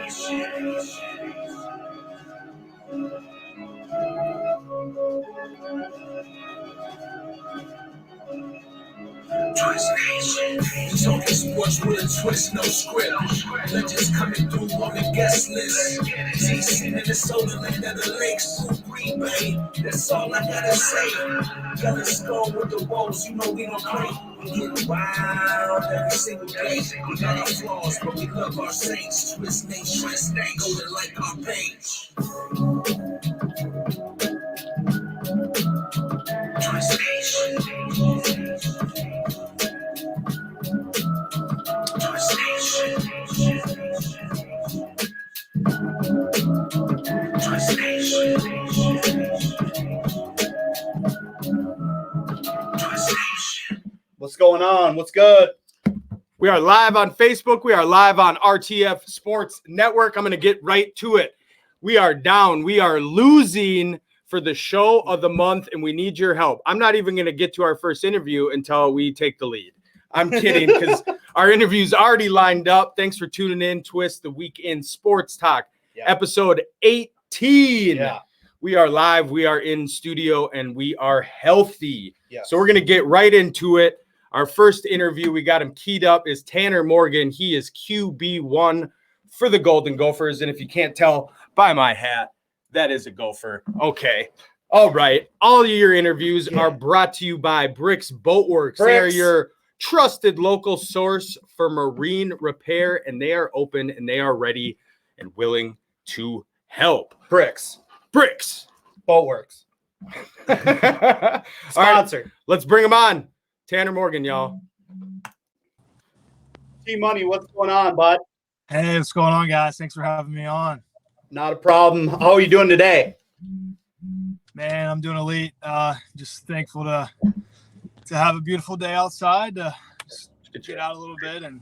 Twist Nation. Talking sports with a twist, no script. Legends coming through on the guest list. TC, Minnesota, land of the lakes. Green Bay, that's all I gotta say. Gotta score with the Wolves, you know we don't play. We get wild every single day. We got our flaws, but we love our saints. Twist Nation, go to like our page. Twist Nation. Twist Nation. Twist Nation. Twist Nation. What's going on? What's good? We are live on Facebook. We are live on RTF Sports Network. I'm going to get right to it. We are down. We are losing for the show of the month, and we need your help. I'm not even going to get to our first interview until we take the lead. I'm kidding, because our interview's already lined up. Thanks for tuning in. Twist, the Weekend Sports Talk, episode 18. Yeah. We are live. We are in studio, and we are healthy. Yes. So we're going to get right into it. Our first interview, we got him keyed up, is Tanner Morgan. He is QB1 for the Golden Gophers. And if you can't tell by my hat, that is a Gopher. Okay. All right. All your interviews are brought to you by Bricks Boatworks. They are your trusted local source for marine repair, and they are open and they are ready and willing to help. Bricks. Boatworks. Sponsored. Right, let's bring him on. Tanner Morgan, y'all. T-Money, what's going on, bud? Hey, what's going on, guys? Thanks for having me on. Not a problem. How are you doing today? Man, I'm doing elite. Just thankful to have a beautiful day outside, to just get out a little bit and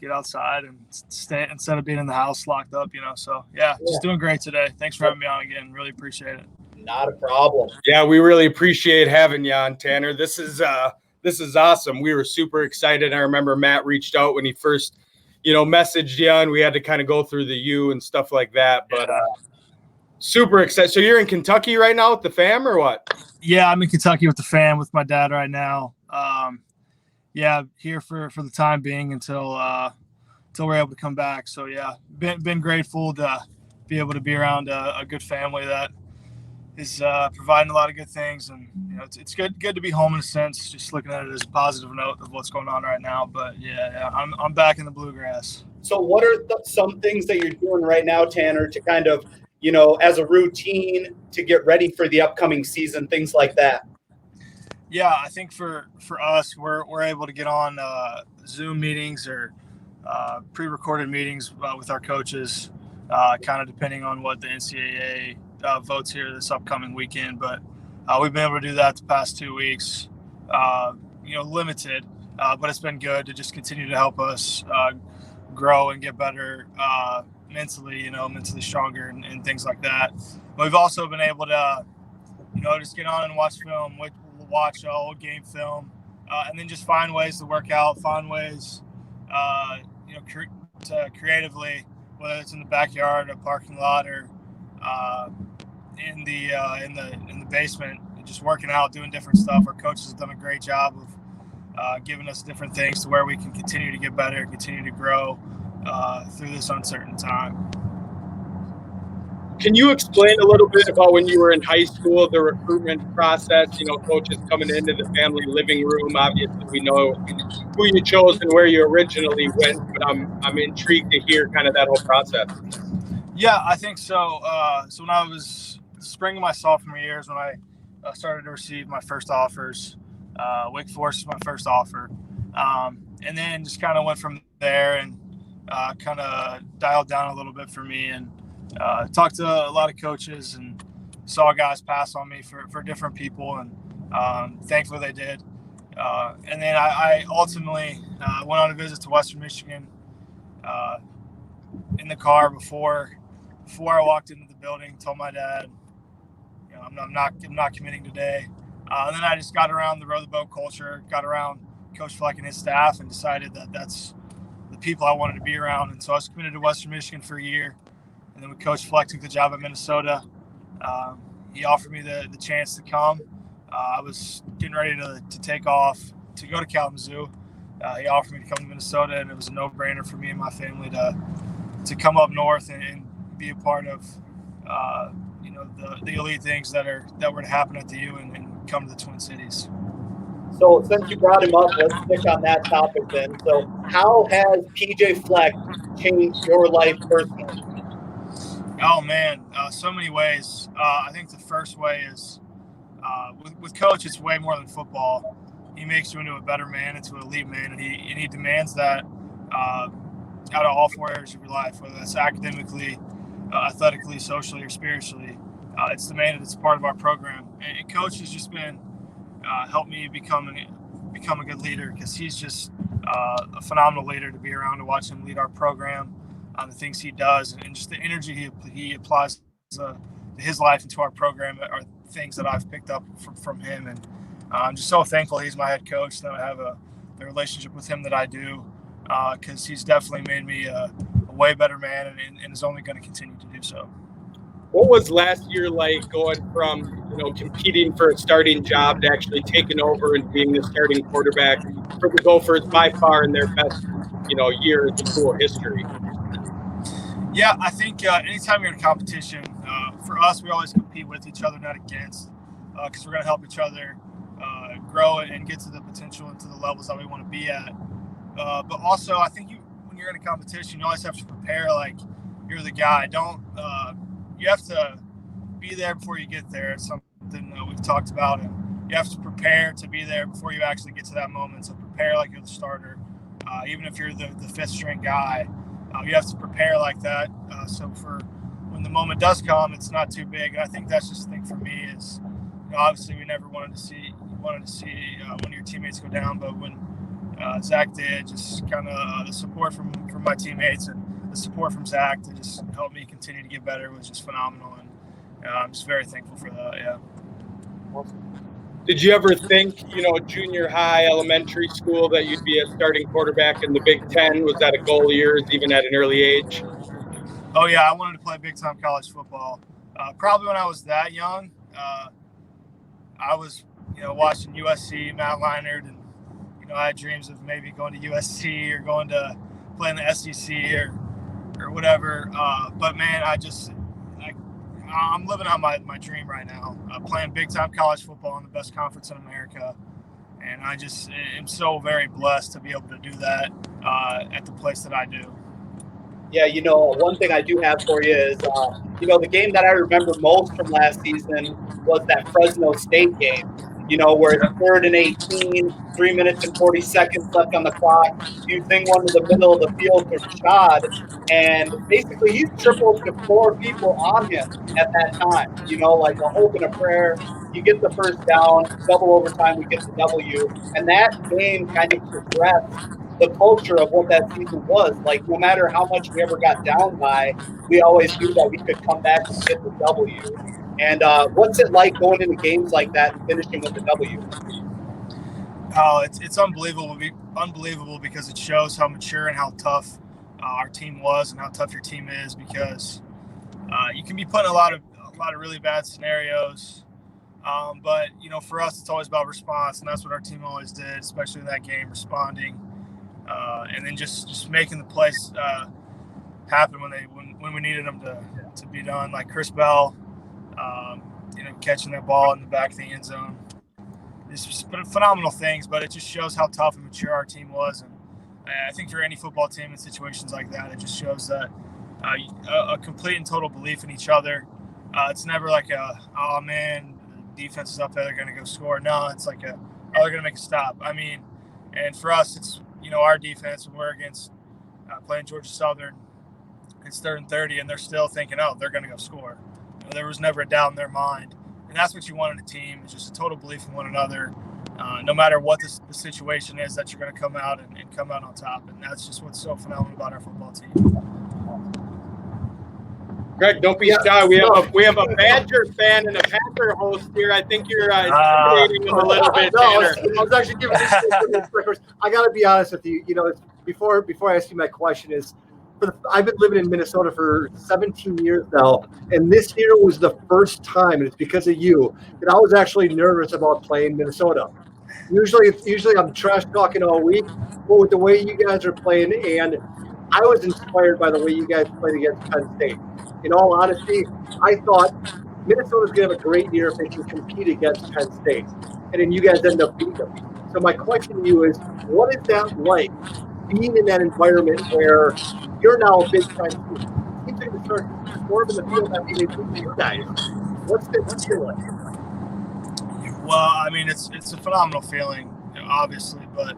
get outside and stay instead of being in the house locked up, So, just doing great today. Thanks for having me on again. Really appreciate it. Not a problem. Yeah, we really appreciate having you on, Tanner. This is awesome. We were super excited. I remember Matt reached out when he first, messaged you, and we had to kind of go through the U and stuff like that. But super excited. So you're in Kentucky right now with the fam, or what? Yeah, I'm in Kentucky with the fam with my dad right now. Here for the time being until we're able to come back. So been grateful to be able to be around a good family that is providing a lot of good things, and it's good to be home in a sense. Just looking at it as a positive note of what's going on right now. But I'm back in the bluegrass. So what are some things that you're doing right now, Tanner, to kind of as a routine to get ready for the upcoming season, things like that? Yeah, I think for us, we're able to get on Zoom meetings or pre-recorded meetings with our coaches, kind of depending on what the NCAA votes here this upcoming weekend. But we've been able to do that the past 2 weeks, limited, but it's been good to just continue to help us grow and get better mentally stronger and things like that. But we've also been able to, just get on and watch film, watch old game film, and then just find ways to work out, find ways, to creatively, whether it's in the backyard, a parking lot, or in the basement, just working out, doing different stuff. Our coaches have done a great job of giving us different things to where we can continue to get better, continue to grow through this uncertain time. Can you explain a little bit about when you were in high school, the recruitment process, coaches coming into the family living room? Obviously, we know who you chose and where you originally went, but I'm intrigued to hear kind of that whole process. Yeah, I think so. So when I was spring of my sophomore year is when I started to receive my first offers. Wake Forest was my first offer. And then just kind of went from there and kind of dialed down a little bit for me, and talked to a lot of coaches and saw guys pass on me for different people, and thankfully they did. And then I ultimately went on a visit to Western Michigan in the car before I walked into the building. Told my dad, I'm not committing today. And then I just got around the row the boat culture, got around Coach Fleck and his staff, and decided that that's the people I wanted to be around. And so I was committed to Western Michigan for a year. And then when Coach Fleck took the job at Minnesota, he offered me the chance to come. I was getting ready to take off to go to Kalamazoo. He offered me to come to Minnesota, and it was a no-brainer for me and my family to come up north and be a part of the elite things that were to happen at the U and come to the Twin Cities. So since you brought him up, let's stick on that topic then. So how has PJ Fleck changed your life personally? Oh, man, so many ways. I think the first way is with Coach, it's way more than football. He makes you into a better man, into an elite man, and he demands that out of all 4 areas of your life, whether that's academically, athletically, socially, or spiritually. It's demanded. It's part of our program. And Coach has just been helped me become a good leader, because he's just a phenomenal leader to be around, to watch him lead our program, the things he does, and just the energy he applies to his life and to our program are things that I've picked up from him. And I'm just so thankful he's my head coach, that I have the relationship with him that I do, because he's definitely made me a way better man, and is only going to continue to do so. What was last year like, going from competing for a starting job to actually taking over and being the starting quarterback for the Gophers by far in their best year in school history? Yeah, I think anytime you're in a competition, for us, we always compete with each other, not against, because we're going to help each other grow and get to the potential and to the levels that we want to be at. But also, I think when you're in a competition, you always have to prepare like you're the guy. You have to be there before you get there. It's something we've talked about, and you have to prepare to be there before you actually get to that moment. So prepare like you're the starter, even if you're the fifth string guy. You have to prepare like that. So for when the moment does come, it's not too big. And I think that's just the thing for me is, obviously we never wanted to see one of your teammates go down, but when Zach did, just kind of the support from my teammates and the support from Zach to just help me continue to get better was just phenomenal. And I'm just very thankful for that. Yeah. Did you ever think, junior high, elementary school, that you'd be a starting quarterback in the Big Ten? Was that a goal of yours, even at an early age? Oh, yeah. I wanted to play big-time college football. Probably when I was that young, I was, watching USC, Matt Leinart, and, I had dreams of maybe going to USC or going to play in the SEC or whatever. But, man, I'm living out my dream right now, playing big-time college football in the best conference in America. And I just am so very blessed to be able to do that at the place that I do. Yeah, one thing I do have for you is, the game that I remember most from last season was that Fresno State game, where it's 3rd and 18, 3 minutes and 40 seconds left on the clock. You thing one to the middle of the field to Rashad, and basically he's tripled to 4 people on him at that time, like a hope and a prayer. You get the first down, double overtime, we get the W. And that game kind of progressed the culture of what that season was. Like, no matter how much we ever got down by, we always knew that we could come back and get the W. And what's it like going into games like that and finishing with the W? Oh, it's unbelievable because it shows how mature and how tough our team was and how tough your team is, because you can be put in a lot of really bad scenarios. But, for us, it's always about response, and that's what our team always did, especially in that game, responding. And then just making the plays happen when we needed them to be done, like Chris Bell, catching that ball in the back of the end zone. It's just phenomenal things, but it just shows how tough and mature our team was. And I think for any football team in situations like that, it just shows that a complete and total belief in each other. It's never like oh man, the defense is up there, they're going to go score. No, it's like they're going to make a stop. And for us, it's, our defense, when we're against playing Georgia Southern, it's 3rd and 30, and they're still thinking, they're going to go score. There was never a doubt in their mind. And that's what you want in a team, is just a total belief in one another, no matter what the situation is, that you're going to come out and come out on top. And that's just what's so phenomenal about our football team. Greg, don't be shy. We have a Badger fan and a Packer host here. I think you're intimidating him a little bit, Tanner. I was actually giving this. I got to be honest with you. before I ask you my question is, I've been living in Minnesota for 17 years now, and this year was the first time, and it's because of you, that I was actually nervous about playing Minnesota. Usually I'm trash talking all week, but with the way you guys are playing, and I was inspired by the way you guys played against Penn State. In all honesty, I thought Minnesota's going to have a great year if they can compete against Penn State, and then you guys end up beating them. So my question to you is, what is that like, being in that environment where you're now a big time team? Teams are going to start storming the field after they beat you guys. What's that feel like? Well, I mean, it's a phenomenal feeling, obviously, but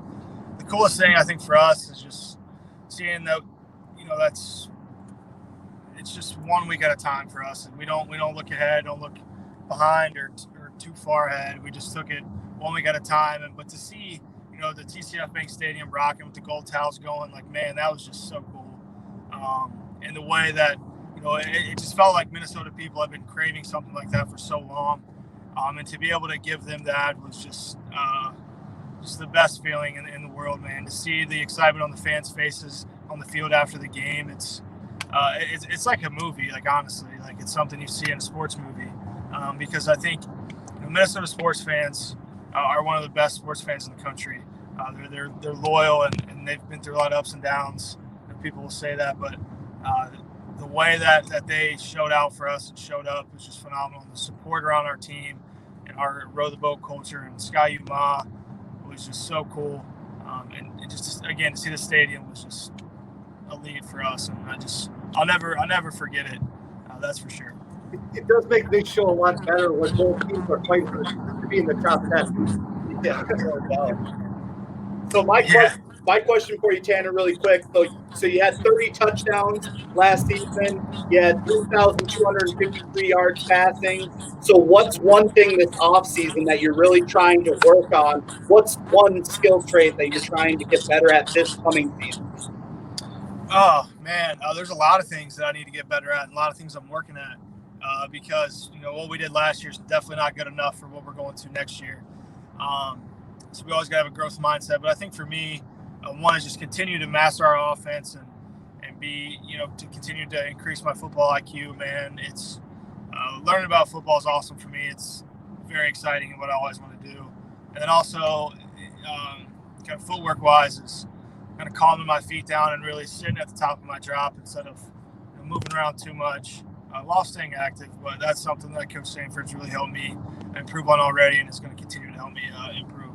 the coolest thing I think for us is just seeing that, it's just 1 week at a time for us, and we don't look ahead, don't look behind or too far ahead. We just took it 1 week at a time, but to see the TCF Bank Stadium rocking with the gold towels going, like, man, that was just so cool. And the way that it just felt like Minnesota people have been craving something like that for so long. And to be able to give them that was just the best feeling in the world, man. To see the excitement on the fans' faces on the field after the game, it's like a movie. Like, honestly, like, it's something you see in a sports movie. Because I think Minnesota sports fans are one of the best sports fans in the country. They're loyal, and they've been through a lot of ups and downs. And people will say that, but the way that they showed out for us and showed up was just phenomenal. And the support around our team and our row the boat culture and Sky U Ma was just so cool. And just again, to see the stadium was just elite for us. And I'll never forget it. That's for sure. It does make this show a lot better when both teams are fighting to be in the top 10. Yeah, no doubt. So my question for you, Tanner, really quick. So you had 30 touchdowns last season. You had 3,253 yards passing. So what's one thing this offseason that you're really trying to work on? What's one skill trait that you're trying to get better at this coming season? Oh, man, there's a lot of things that I need to get better at and a lot of things I'm working at because, what we did last year is definitely not good enough for what we're going to next year. So we always got to have a growth mindset. But I think for me, one is just continue to master our offense and be, to continue to increase my football IQ, man. It's learning about football is awesome for me. It's very exciting and what I always want to do. And then also kind of footwork wise is kind of calming my feet down and really sitting at the top of my drop instead of moving around too much while staying active. But that's something that Coach Sanford's really helped me improve on already, and it's going to continue to help me improve.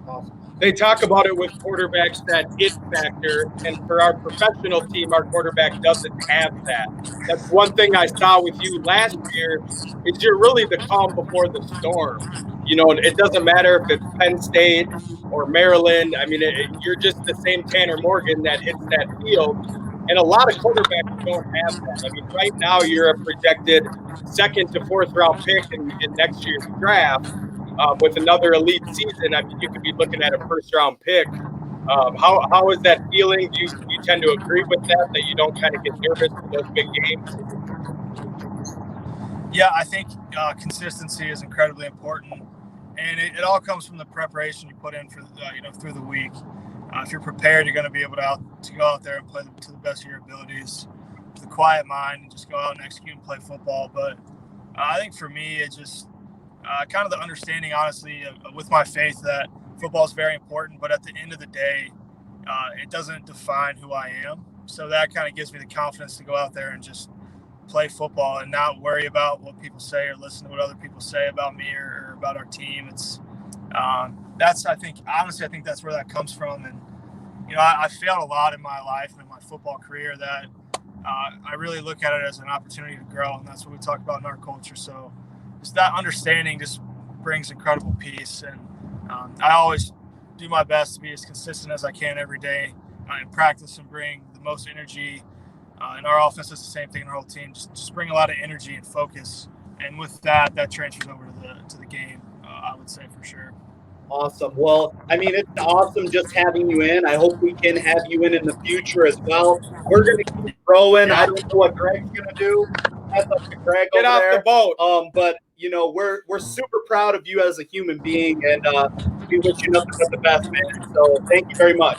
Awesome. They talk about it with quarterbacks, that it factor, and for our professional team, our quarterback doesn't have that. That's one thing I saw with you last year is you're really the calm before the storm. It doesn't matter if it's Penn State or Maryland. I mean, you're just the same Tanner Morgan that hits that field. And a lot of quarterbacks don't have that. I mean, right now you're a projected 2nd to 4th round pick in next year's draft. With another elite season, I mean, you could be looking at a 1st round pick. How is that feeling? Do you tend to agree with that you don't kind of get nervous for those big games? Yeah, I think consistency is incredibly important, and it all comes from the preparation you put in for through the week. If you're prepared, you're going to be able to go out there and play to the best of your abilities, with a quiet mind, and just go out and execute and play football. But I think for me, it's just kind of the understanding, honestly, with my faith that football is very important, but at the end of the day, it doesn't define who I am. So that kind of gives me the confidence to go out there and just play football and not worry about what people say or listen to what other people say about me or about our team. It's I think that's where that comes from. And, I failed a lot in my life and in my football career that I really look at it as an opportunity to grow. And that's what we talk about in our culture. So just that understanding just brings incredible peace. And I always do my best to be as consistent as I can every day in practice and bring the most energy. And our offense is the same thing in our whole team. Just bring a lot of energy and focus. And with that transfers over to the game, I would say for sure. Awesome. Well, I mean, it's awesome just having you in. I hope we can have you in the future as well. We're going to keep growing. I don't know what Greg's going to do. That's up to Greg Get over off there. the boat. But, we're super proud of you as a human being, and we wish you nothing but the best, man. So thank you very much.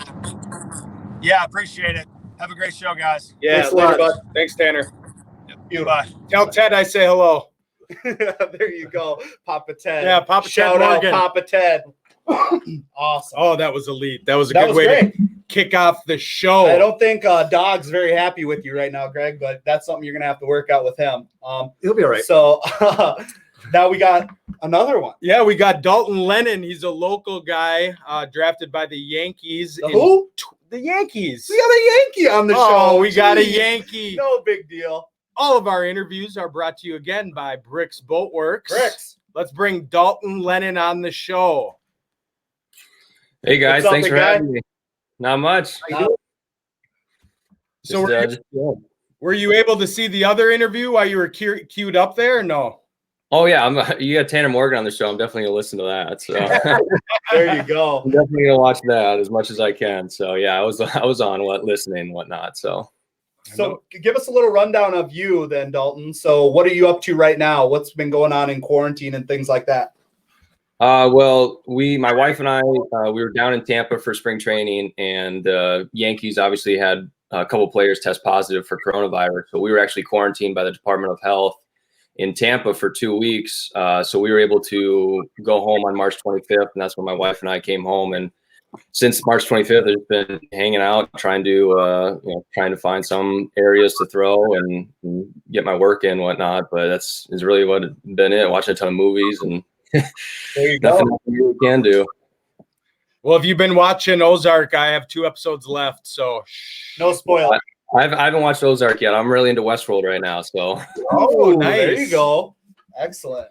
Yeah, appreciate it. Have a great show, guys. Yeah, Thanks a later, lot. bud. Thanks, Tanner. Bye. Tell Ted I say hello. There you go, Papa Ted. Yeah, Papa Shout Ted out Morgan. Papa Ted. Awesome. Oh, that was elite. That was a That good was way great. to kick off the show. I don't think Dog's very happy with you right now, Greg, but that's something you're gonna have to work out with him. He'll be all right. So now we got another one. Yeah, we got Dalton Lehnen. He's a local guy drafted by the Yankees. The who? The Yankees. We got a Yankee on the show. Oh, we got a Jeez. Yankee. No big deal. All of our interviews are brought to you again by Bricks Boatworks. Bricks. Let's bring Dalton Lehnen on the show. Hey guys, What's up, thanks big for guy? having me. Not much. So Just, were you able to see the other interview while you were queued up there or no? oh yeah, you got Tanner Morgan on the show. I'm definitely gonna listen to that. So There you go. I'm definitely gonna watch that as much as I can. So yeah, I was on listening and whatnot. So So give us a little rundown of you then, Dalton. So what are you up to right now? What's been going on in quarantine and things like that? well, my wife and I, we were down in Tampa for spring training, and Yankees obviously had a couple players test positive for coronavirus. So we were actually quarantined by the Department of Health in Tampa for 2 weeks. So we were able to go home on March 25th, and that's when my wife and I came home. And since March 25th, I've been hanging out, trying to find some areas to throw and get my work in and whatnot. But is really what it's been it. Watching a ton of movies and There you nothing go. else you really can do. Well, if you've been watching Ozark, I have 2 episodes left. So No spoiler. I haven't watched Ozark yet. I'm really into Westworld right now. So Oh, nice. There you go. Excellent.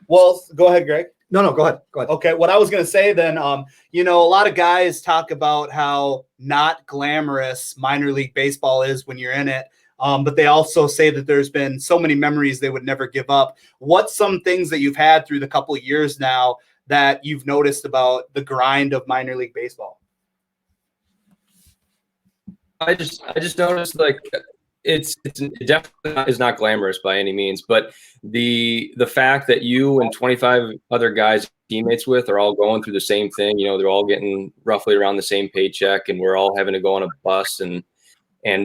Well, go ahead, Greg. No, go ahead. Go ahead. Okay, what I was going to say then, a lot of guys talk about how not glamorous minor league baseball is when you're in it. But they also say that there's been so many memories they would never give up. What's some things that you've had through the couple of years now that you've noticed about the grind of minor league baseball? I just noticed like it definitely is not glamorous by any means, but the fact that you and 25 other guys teammates with are all going through the same thing, they're all getting roughly around the same paycheck, and we're all having to go on a bus and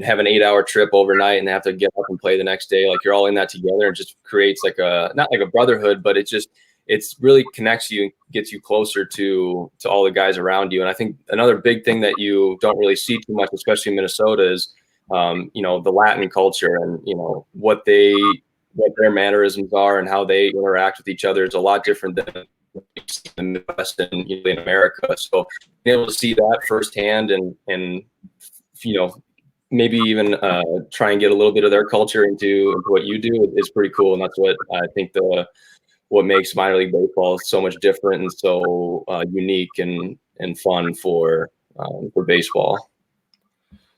have an 8-hour trip overnight and have to get up and play the next day. Like you're all in that together. It just creates not like a brotherhood, but it's really connects you and gets you closer to all the guys around you. And I think another big thing that you don't really see too much, especially in Minnesota, is the Latin culture and what their mannerisms are and how they interact with each other is a lot different than in the West and in America. So being able to see that firsthand and maybe even try and get a little bit of their culture into what you do is pretty cool. And that's what I think what makes minor league baseball so much different and so unique and fun for baseball.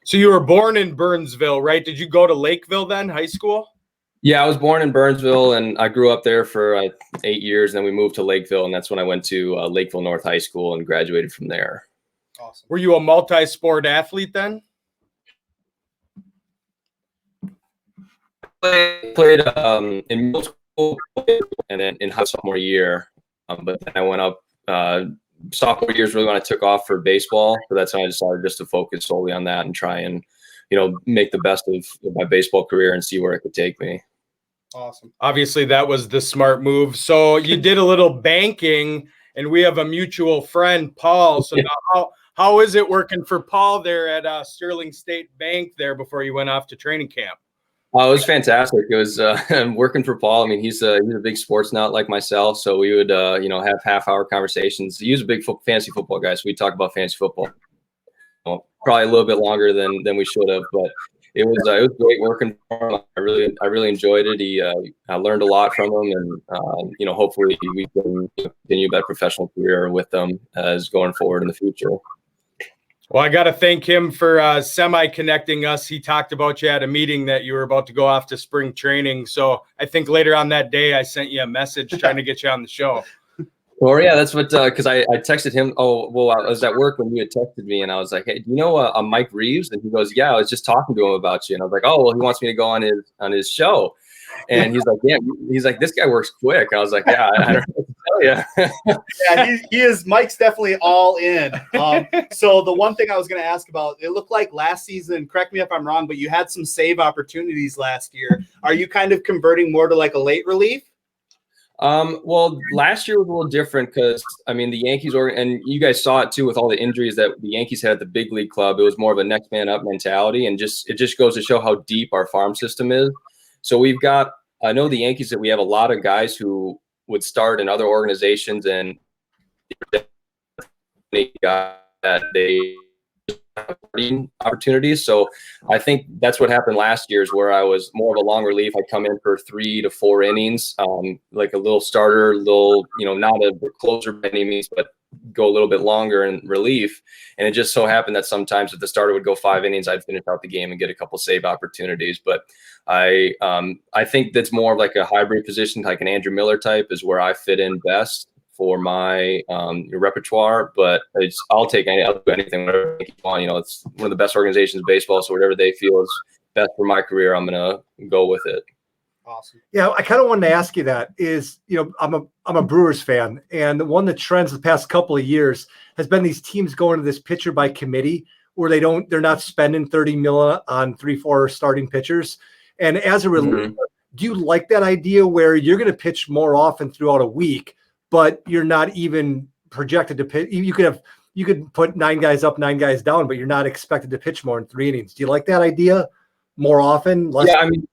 So you were born in Burnsville, right? Did you go to Lakeville then, high school? Yeah, I was born in Burnsville, and I grew up there for 8 years. And then we moved to Lakeville, and that's when I went to Lakeville North High School and graduated from there. Awesome. Were you a multi-sport athlete then? Played in middle school and then in high sophomore year, but then I went up sophomore year is really when I took off for baseball. So that's when I decided just to focus solely on that and try and make the best of my baseball career and see where it could take me. Awesome. Obviously, that was the smart move. So you did a little banking, and we have a mutual friend, Paul. So now how is it working for Paul there at Sterling State Bank there before you went off to training camp? It was fantastic. It was working for Paul. I mean, he's a big sports nut like myself. So we would, have half-hour conversations. He was a big fantasy football guy, so we talk about fantasy football. Probably a little bit longer than we should have, but it was great working for him. I really enjoyed it. I learned a lot from him, and hopefully we can continue that professional career with them as going forward in the future. Well, I got to thank him for semi-connecting us. He talked about you at a meeting that you were about to go off to spring training. So I think later on that day, I sent you a message trying to get you on the show. Well, yeah, that's what, because I texted him. Oh, well, I was at work when you had texted me, and I was like, hey, do you know Mike Reeves? And he goes, yeah, I was just talking to him about you. And I was like, oh, well, he wants me to go on his show. And he's like, yeah, he's like, this guy works quick. I was like, yeah, I don't know what to Yeah. Yeah, he is. Mike's definitely all in. So the one thing I was going to ask about, it looked like last season, correct me if I'm wrong, but you had some save opportunities last year. Are you kind of converting more to like a late relief? Well, last year was a little different because, I mean, the Yankees and you guys saw it too with all the injuries that the Yankees had at the big league club. It was more of a next man up mentality, and it just goes to show how deep our farm system is. So I know the Yankees, that we have a lot of guys who would start in other organizations, and that they opportunities. So I think that's what happened last year, is where I was more of a long relief. I'd come in for 3 to 4 innings, like a little starter, not a closer by any means, but go a little bit longer in relief. And it just so happened that sometimes if the starter would go 5 innings, I'd finish out the game and get a couple save opportunities. But I think that's more of like a hybrid position, like an Andrew Miller type is where I fit in best for my repertoire. But I'll do anything, whatever you want. It's one of the best organizations in baseball, so whatever they feel is best for my career, I'm gonna go with it. Awesome. Yeah, I kind of wanted to ask you that. I'm a Brewers fan, and one of the trends the past couple of years has been these teams going to this pitcher by committee, where they're not spending $30 million on 3-4 starting pitchers. And as a reliever, do you like that idea where you're going to pitch more often throughout a week, but you're not even projected to pitch? You could put 9 guys up, 9 guys down, but you're not expected to pitch more in 3 innings. Do you like that idea more often? Yeah, I mean,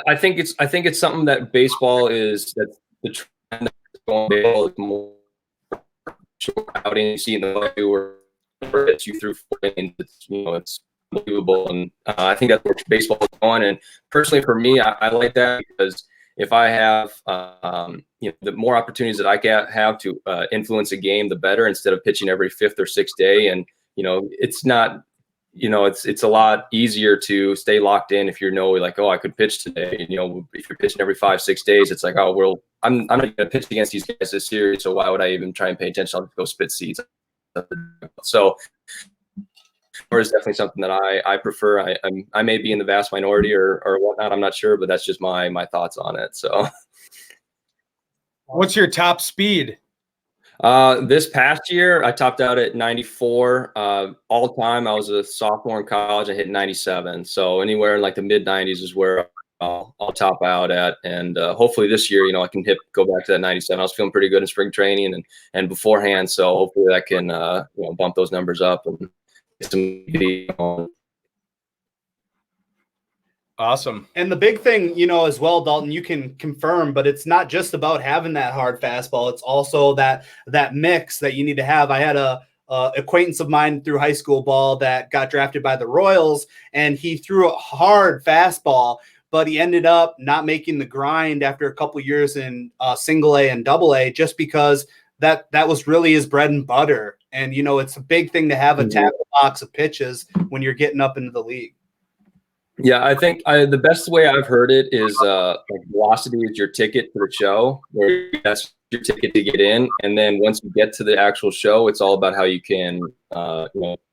I think it's something that baseball that's the trend that's going. Baseball is more out, and you see in the way where it's you through 4 innings. It's unbelievable, and I think that's where baseball is going. And personally, for me, I like that, because if I have the more opportunities that I can have to influence a game, the better, instead of pitching every 5th or 6th day. And it's not. It's a lot easier to stay locked in if like, oh, I could pitch today. If you're pitching every 5-6 days, it's like, oh, well, I'm not going to pitch against these guys this series, so why would I even try and pay attention? I'll go spit seeds. So, it's definitely something that I prefer. I may be in the vast minority or whatnot. I'm not sure, but that's just my thoughts on it. So, what's your top speed? This past year, I topped out at 94. All time, I was a sophomore in college. I hit 97. So anywhere in like the mid 90s is where I'll top out at. And hopefully this year, I can go back to that 97. I was feeling pretty good in spring training and beforehand. So hopefully that can bump those numbers up and get some. Awesome. And the big thing, as well, Dalton, you can confirm, but it's not just about having that hard fastball. It's also that mix that you need to have. I had a acquaintance of mine through high school ball that got drafted by the Royals, and he threw a hard fastball, but he ended up not making the grind after a couple of years in single A and double A, just because that was really his bread and butter. And, it's a big thing to have a tackle box of pitches when you're getting up into the league. Yeah, I think the best way I've heard it is like velocity is your ticket to the show, where that's your ticket to get in. And then once you get to the actual show, it's all about how you can,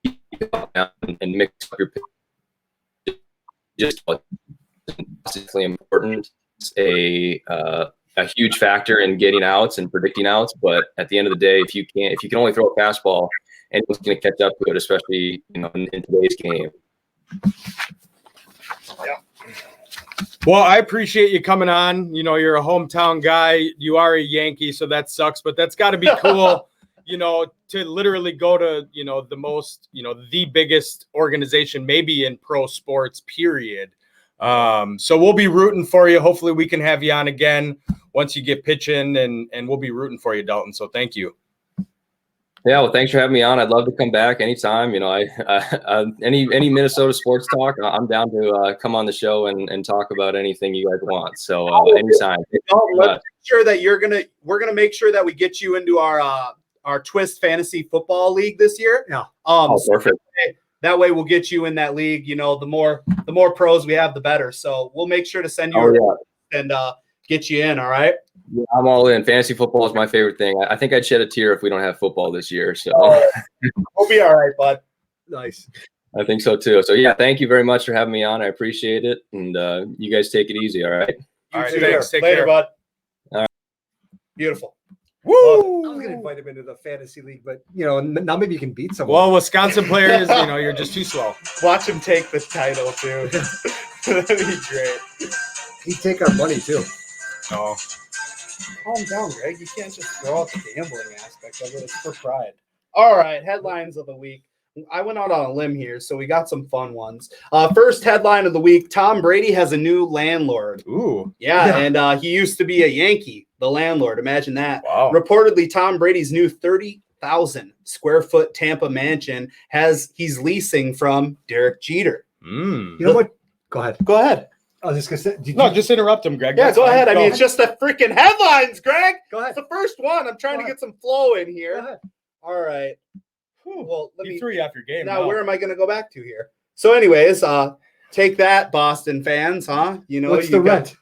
keep it down and mix up your pitch. Just basically important. It's a huge factor in getting outs and predicting outs. But at the end of the day, if you can only throw a fastball, anyone's going to catch up to it, especially in today's game. Yeah. Well, I appreciate you coming on. You're a hometown guy. You are a Yankee, so that sucks, but that's got to be cool, to literally go to, the most, the biggest organization maybe in pro sports, period. So we'll be rooting for you. Hopefully we can have you on again once you get pitching, and we'll be rooting for you, Dalton. So thank you. Yeah, well, thanks for having me on. I'd love to come back anytime. Any Minnesota sports talk, I'm down to come on the show and talk about anything you guys want. So anytime. Let's make sure that we're gonna make sure that we get you into our Twist Fantasy Football League this year. Yeah. Perfect. That way we'll get you in that league. The more pros we have, the better. So we'll make sure to send you and get you in. All right. Yeah, I'm all in. Fantasy football is my favorite thing. I think I'd shed a tear if we don't have football this year. So we'll be all right, bud. Nice. I think so too. So yeah, thank you very much for having me on. I appreciate it. And you guys take it easy. All right. All right. Thanks. Take Later, care. bud. All right. Beautiful. Woo! I was going to invite him into the fantasy league, but now maybe you can beat someone. Well, Wisconsin players, you're just too slow. Watch him take the title too. That'd be great. He'd take our money too. Oh, calm down, Greg. You can't just throw out the gambling aspect of it. It's for pride. All right, headlines of the week. I went out on a limb here, so we got some fun ones. First headline of the week: Tom Brady has a new landlord. Ooh. Yeah. And he used to be a Yankee, the landlord. Imagine that. Wow. Reportedly, Tom Brady's new 30,000 square foot Tampa mansion he's leasing from Derek Jeter. Mm. You know what? Go ahead. Go ahead. I was just going to say. Just interrupt him, Greg. Yeah, That's go fine. ahead. I mean, it's just the freaking headlines, Greg. Go ahead. It's the first one. I'm trying Go to ahead. get some flow in Go here. ahead. All right. Well, let You me. threw you off your game. Now, where am I going to go back to here? So, anyways, take that, Boston fans, huh? What's the rent?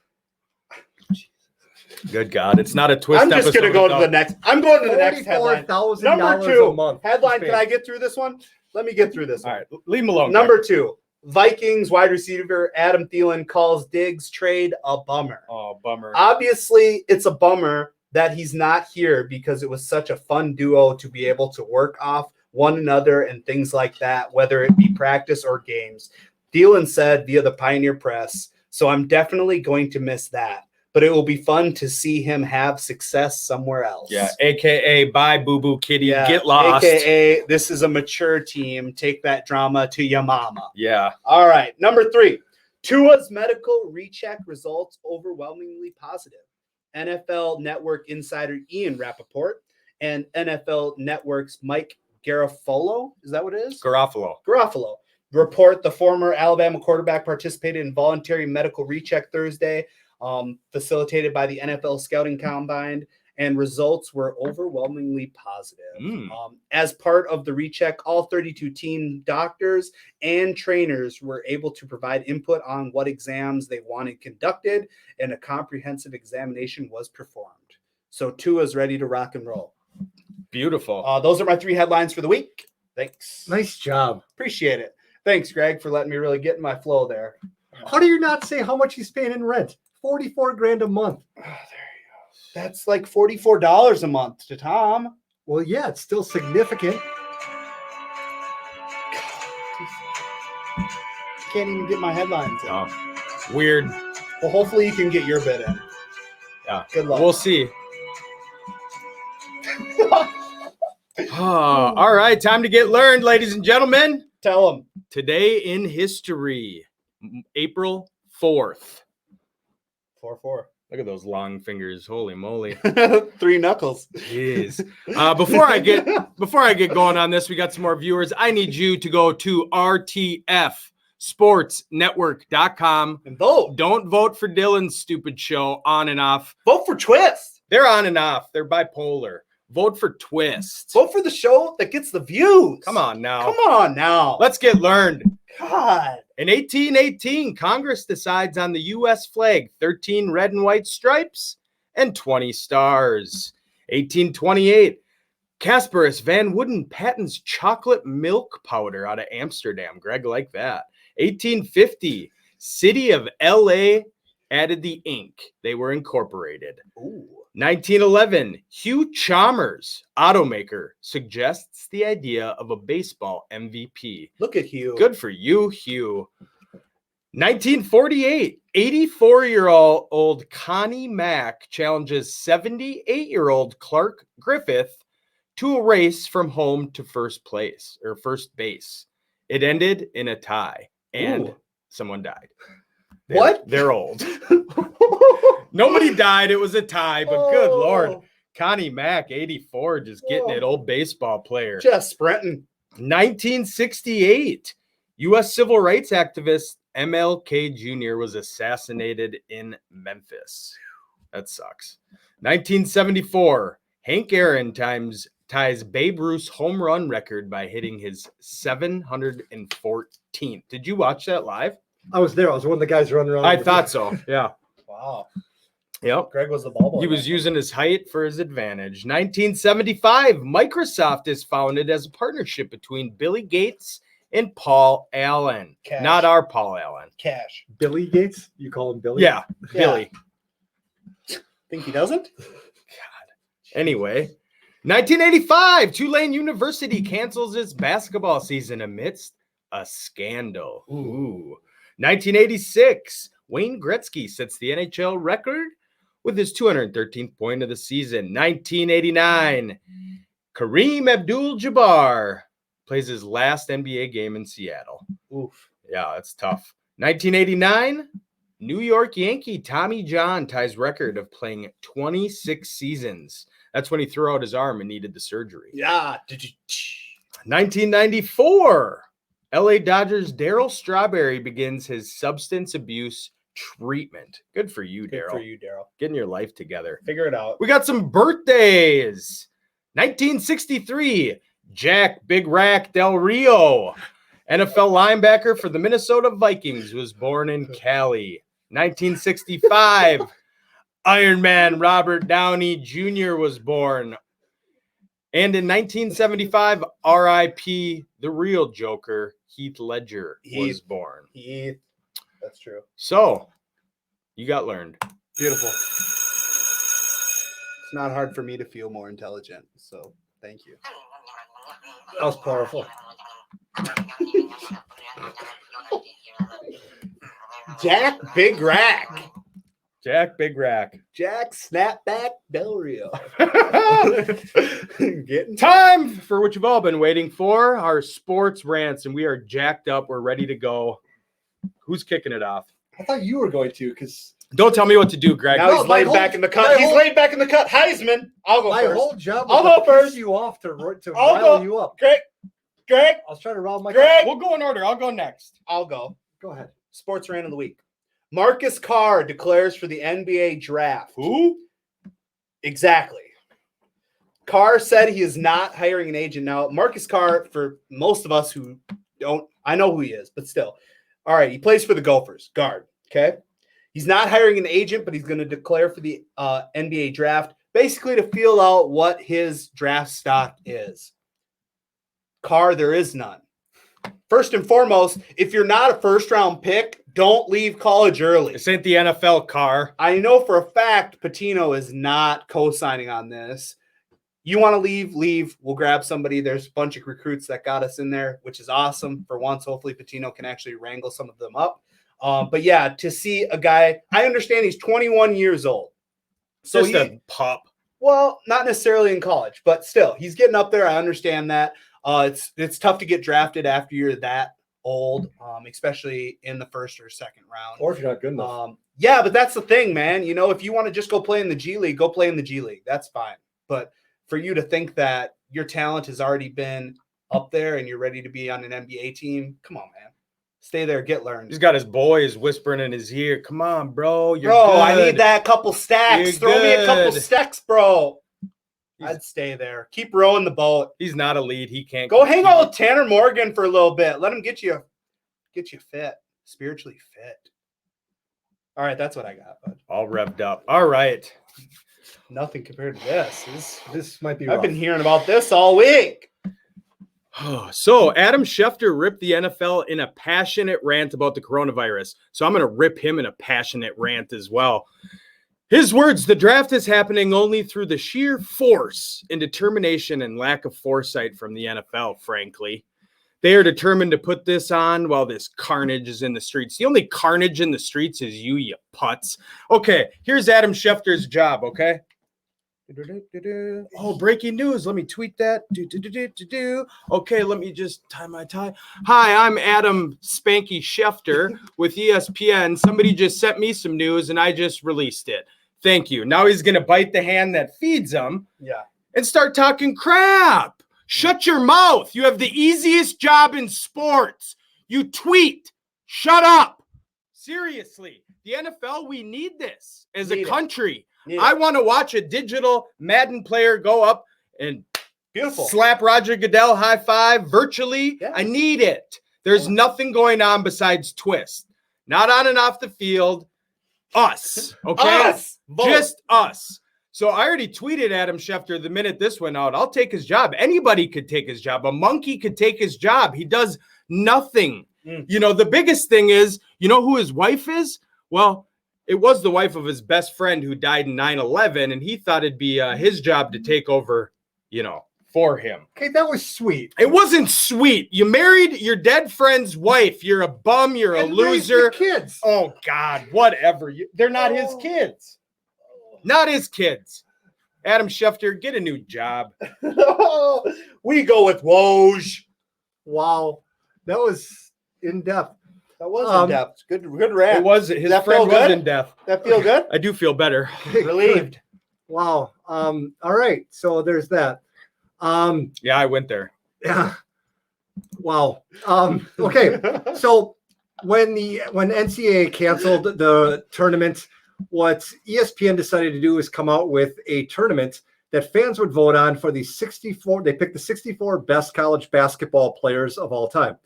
Good God. It's not a twist. I'm just going to go to the next. I'm going to the next headline. Number $44,000 two a month. headline. Can I get through this one? Let me get through this one. All right. Leave him alone. Number two, Vikings wide receiver Adam Thielen calls Diggs trade a bummer. Oh, bummer. Obviously, it's a bummer that he's not here because it was such a fun duo to be able to work off one another and things like that, whether it be practice or games. Thielen said via the Pioneer Press, so I'm definitely going to miss that. But it will be fun to see him have success somewhere else. Yeah, a.k.a. bye, boo-boo kitty. Yeah, Get lost. AKA, this is a mature team. Take that drama to your mama. Yeah. All right. Number three, Tua's medical recheck results overwhelmingly positive. NFL Network insider Ian Rappaport and NFL Network's Mike Garafolo, is that what it is? Garofalo. Report the former Alabama quarterback participated in voluntary medical recheck Thursday, facilitated by the NFL Scouting Combine, and results were overwhelmingly positive. As part of the recheck, all 32 team doctors and trainers were able to provide input on what exams they wanted conducted, and a comprehensive examination was performed. So Tua's ready to rock and roll. Beautiful. Those are my three headlines for the week. Thanks. Nice job. Appreciate it. Thanks, Greg, for letting me really get in my flow there. How do you not say how much he's paying in rent? $44,000 a month. Oh, there you go. That's like $44 a month to Tom. Well, yeah, it's still significant. Can't even get my headlines in. Oh, weird. Well, hopefully you can get your bit in. Yeah. Good luck. We'll see. All right. Time to get learned, ladies and gentlemen. Tell them. Today in history, April 4th. 4-4. Look at those long fingers. Holy moly. 3 knuckles. Jeez. Before I get going on this, we got some more viewers. I need you to go to rtfsportsnetwork.com And vote. Don't vote for Dylan's stupid show on and off. Vote for Twist. They're on and off. They're bipolar. Vote for Twist. Vote for the show that gets the views. Come on now. Come on now. Let's get learned. God. In 1818, Congress decides on the U.S. flag, 13 red and white stripes and 20 stars. 1828, Casperus Van Wooden patents chocolate milk powder out of Amsterdam. Greg, like that. 1850, City of L.A. added the ink. They were incorporated. Ooh. 1911, Hugh Chalmers, automaker, suggests the idea of a baseball MVP. Look at Hugh. Good for you, Hugh. 1948, 84-year-old Connie Mack challenges 78-year-old Clark Griffith to a race from home to first base. It ended in a tie, and someone died. They're old. Nobody died. It was a tie, but good Lord. Connie Mack, 84, just getting it, old baseball player. Just sprinting. 1968, U.S. civil rights activist MLK Jr. was assassinated in Memphis. That sucks. 1974, Hank Aaron ties Babe Ruth's home run record by hitting his 714th. Did you watch that live? I was there. I was one of the guys running around. I thought so. Yeah. Wow. Yep. Greg was the ball boy. He was using his height for his advantage. 1975, Microsoft is founded as a partnership between Billy Gates and Paul Allen. Cash. Not our Paul Allen. Cash. Billy Gates? You call him Billy? Yeah, Billy. Think he doesn't? God. Anyway, 1985, Tulane University cancels its basketball season amidst a scandal. Ooh. 1986, Wayne Gretzky sets the NHL record with his 213th point of the season. 1989, Kareem Abdul-Jabbar plays his last NBA game in Seattle. Oof. Yeah, that's tough. 1989, New York Yankee Tommy John ties record of playing 26 seasons. That's when he threw out his arm and needed the surgery. Yeah. 1994, LA Dodgers Darryl Strawberry begins his substance abuse treatment. Good for you, Good for Darryl. you, Daryl. Getting your life together. Figure it out. We got some birthdays. 1963, Jack Big Rack Del Rio, NFL linebacker for the Minnesota Vikings, was born in Cali. 1965, Iron Man Robert Downey Jr. was born. And in 1975, R.I.P. the real Joker, Heath Ledger, was born. Heath. That's true. So, you got learned. Beautiful. It's not hard for me to feel more intelligent. So thank you. That was powerful. Jack Big Rack. Jack Big Rack. Jack Snapback Del Rio. Getting Time for what you've all been waiting for, our sports rants, and we are jacked up. We're ready to go. Who's kicking it off? I thought you were going to, because Don't tell me what to do, Greg. now he's laid back in the cut. He's laid back in the cut. Heisman. I'll go my first. whole job I'll was go to piss first. you off to I'll rile go. you up. Greg. I was trying to rile my Greg. We'll go in order. I'll go next. I'll go. Go ahead. Sports rant of the week. Marcus Carr declares for the NBA draft. Who? Exactly. Carr said he is not hiring an agent now. Marcus Carr, for most of us who don't, I know who he is, but still. All right, he plays for the Gophers, guard. Okay. He's not hiring an agent, but he's going to declare for the NBA draft, basically to feel out what his draft stock is. Carr, there is none. First and foremost, if you're not a first-round pick, don't leave college early. This ain't the NFL, Carr. I know for a fact Patino is not co-signing on this. You want to leave, leave. We'll grab somebody. There's a bunch of recruits that got us in there, which is awesome. For once, hopefully Patino can actually wrangle some of them up. But yeah, to see a guy, I understand he's 21 years old. So Just a pup. well, not necessarily in college, but still, he's getting up there. I understand that. It's tough to get drafted after you're that old, especially in the first or second round. Or if you're not good enough. Yeah, but that's the thing, man. You know, if you want to just go play in the G League, go play in the G League. That's fine. But for you to think that your talent has already been up there and you're ready to be on an NBA team, come on, man. Stay there, get learned. He's got his boys whispering in his ear. Come on, bro. You're Bro, good. I need that couple stacks. You're Throw me a couple good. stacks, bro. I'd stay there. Keep rowing the boat. He's not a lead. He can't Go hang compete. out with Tanner Morgan for a little bit. Let him get you fit, spiritually fit. All right, that's what I got, bud. All revved up. All right. Nothing compared to this. This might be I've rough. been hearing about this all week. So Adam Schefter ripped the NFL in a passionate rant about the coronavirus. So I'm going to rip him in a passionate rant as well. His words, the draft is happening only through the sheer force and determination and lack of foresight from the NFL, frankly. They are determined to put this on while this carnage is in the streets. The only carnage in the streets is you putz. Okay, here's Adam Schefter's job, okay? Oh, breaking news. Let me tweet that. Okay, let me just tie my tie. Hi, I'm Adam Spanky Schefter with ESPN. Somebody just sent me some news and I just released it. Thank you. Now he's going to bite the hand that feeds him and start talking crap. Shut your mouth. You have the easiest job in sports. You tweet. Shut up. Seriously, the NFL, we need this as a country. I want to watch a digital Madden player go up and slap Roger Goodell high five virtually. Yeah. I need it. There's nothing going on besides twist. Not on and off the field. Us. Okay? Us. Just us. So I already tweeted Adam Schefter the minute this went out. I'll take his job. Anybody could take his job. A monkey could take his job. He does nothing. You know, the biggest thing is, you know who his wife is? Well, it was the wife of his best friend who died in 9/11, and he thought it'd be his job to take over, for him. Okay, that was sweet. It wasn't sweet. You married your dead friend's wife. You're a bum. You're a And raised the loser. kids. Oh, God, whatever. They're not his kids. Not his kids. Adam Schefter, get a new job. We go with Woj. Wow. That was in depth. That was in depth. Good rant. It was. His that friend feel was good? in death. That feel good? I do feel better. Relieved. Wow. All right. So there's that. Yeah, I went there. Yeah. Wow. Okay. So when NCAA canceled the tournament, what ESPN decided to do is come out with a tournament that fans would vote on for the 64. They picked the 64 best college basketball players of all time.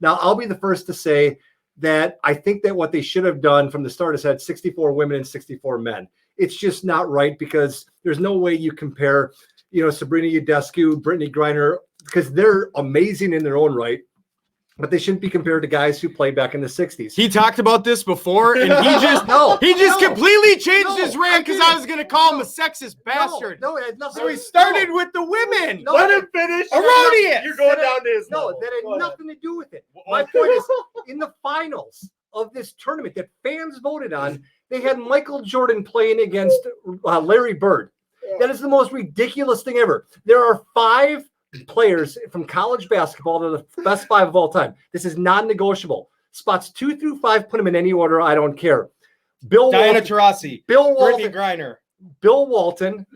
Now, I'll be the first to say that I think that what they should have done from the start is had 64 women and 64 men. It's just not right because there's no way you compare, Sabrina Ionescu, Brittany Griner, because they're amazing in their own right, but they shouldn't be compared to guys who played back in the 60s. He talked about this before, and he just completely changed his rant because I was going to call him a sexist bastard. No, it had nothing. So he started with the women. No, Let him finish. Erroneous. You're going down to his No, level. that Go had ahead. nothing to do with it. My point is, in the finals of this tournament that fans voted on, they had Michael Jordan playing against Larry Bird. That is the most ridiculous thing ever. There are 5 players from college basketball that are the best 5 of all time. This is non-negotiable. Spots 2 through 5, put them in any order. I don't care. Diana Taurasi, Brittany Brittany Griner. Bill Walton,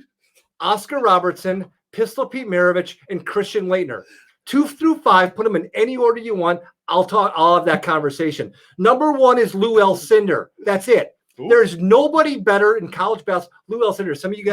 Oscar Robertson, Pistol Pete Maravich, and Christian Laettner. 2 through 5, put them in any order you want. I'll have that conversation. Number 1 is Lou Alcindor. That's it. Ooh. There's nobody better in college basketball. Lou Alcindor. Some of you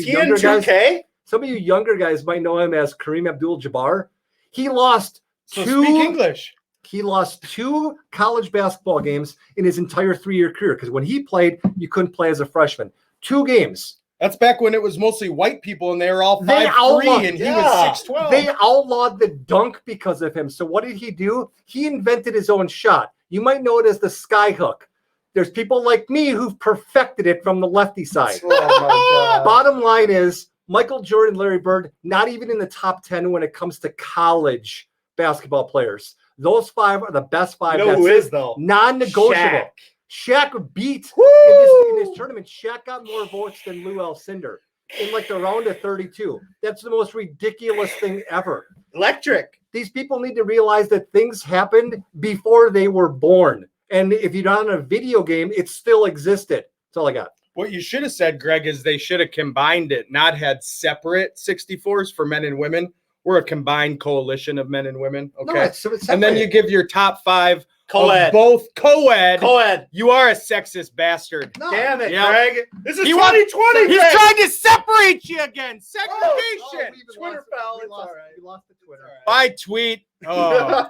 younger guys. Some of you younger guys might know him as Kareem Abdul-Jabbar. He lost So two. speak English. He lost 2 college basketball games in his entire 3-year career because when he played, you couldn't play as a freshman. 2 games. That's back when it was mostly white people and they were all They 5'3" and he was 6'12". They outlawed the dunk because of him. So what did he do? He invented his own shot. You might know it as the sky hook. There's people like me who've perfected it from the lefty side. Oh my God. Bottom line is Michael Jordan, Larry Bird, not even in the top 10 when it comes to college basketball players. Those 5 are the best 5. You know who is, though? Non-negotiable. Shaq beat in this tournament. Shaq got more votes than Lou Alcindor in like the round of 32. That's the most ridiculous thing ever. Electric. These people need to realize that things happened before they were born. And if you're not in a video game, it still existed. That's all I got. What you should have said, Greg, is they should have combined it, not had separate 64s for men and women. We're a combined coalition of men and women. Okay. No, it's and then you give your top 5 Co-ed. of both co-ed. Co-ed. You are a sexist bastard. No. Damn it, Yeah. Greg. This is He 2020. He's Greg. trying to separate you again. Oh, Segregation. Twitter fell. We It's lost, all right. we lost the Twitter. By tweet. Oh,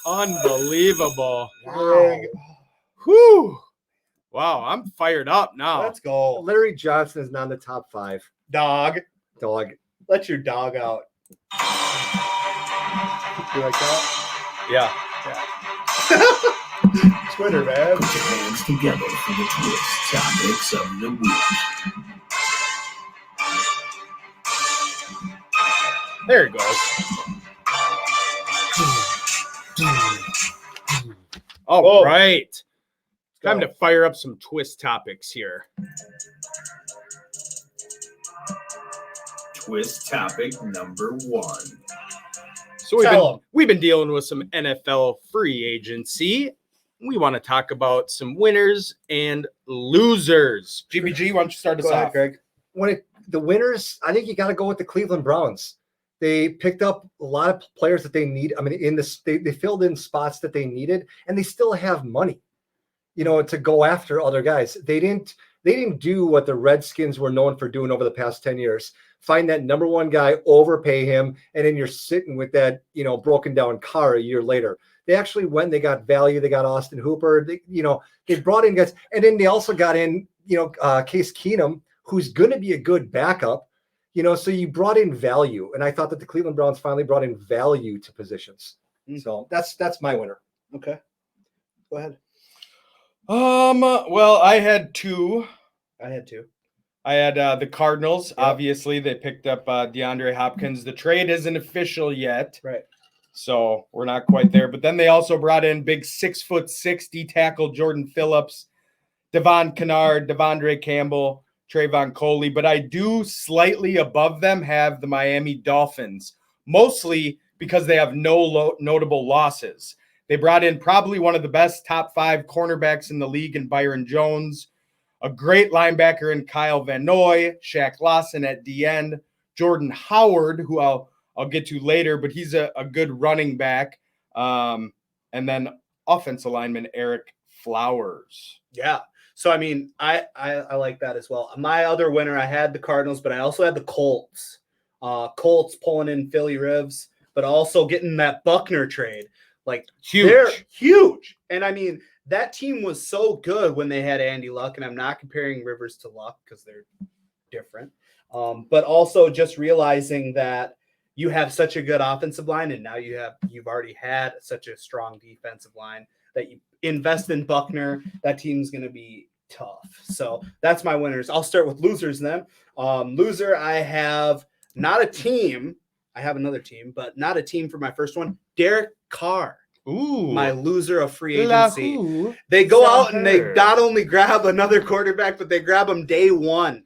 unbelievable. Greg. Whew. Wow, I'm fired up now. Let's go. Larry Johnson is not in the top 5. Dog. Dog. Let your dog out. You like that? Yeah. Twitter, man. Put your hands together for the twist topics of the week. There it goes. All right. Time to fire up some twist topics here. Twist topic number 1. So we've been dealing with some NFL free agency. We want to talk about some winners and losers. GBG, why don't you start us Go ahead, off? Greg. The winners, I think you got to go with the Cleveland Browns. They picked up a lot of players that they need. I mean, they filled in spots that they needed, and they still have money, to go after other guys. They didn't do what the Redskins were known for doing over the past 10 years. Find that number 1 guy, overpay him, and then you're sitting with that, broken down car a year later. They actually went, they got value. They got Austin Hooper. They brought in guys, and then they also got in, Case Keenum, who's going to be a good backup. So you brought in value, and I thought that the Cleveland Browns finally brought in value to positions. So that's my winner. Okay. Go ahead. Well, I had two. I had two. I had the Cardinals. Yep. Obviously, they picked up DeAndre Hopkins. The trade isn't official yet. Right. So we're not quite there. But then they also brought in big 6'6" D tackle Jordan Phillips, Devon Kennard, Devondre Campbell, Trayvon Coley. But I do slightly above them have the Miami Dolphins, mostly because they have no notable losses. They brought in probably one of the best top 5 cornerbacks in the league in Byron Jones, a great linebacker in Kyle Van Noy, Shaq Lawson at the end, Jordan Howard, who I'll get to later, but he's a good running back. And then offensive lineman Eric Flowers. Yeah. So, I mean, I like that as well. My other winner, I had the Cardinals, but I also had the Colts. Colts pulling in Philly Rivs, but also getting that Buckner trade. Like, huge. They're huge. And, I mean, that team was so good when they had Andy Luck, and I'm not comparing Rivers to Luck because they're different. But also just realizing that you have such a good offensive line, and now you've already had such a strong defensive line that you invest in Buckner. That team's going to be tough. So that's my winners. I'll start with losers then. Loser, I have not a team. I have another team, but not a team for my first one. Derek Carr. Ooh, my loser of free agency. They go out and they not only grab another quarterback, but they grab him day one.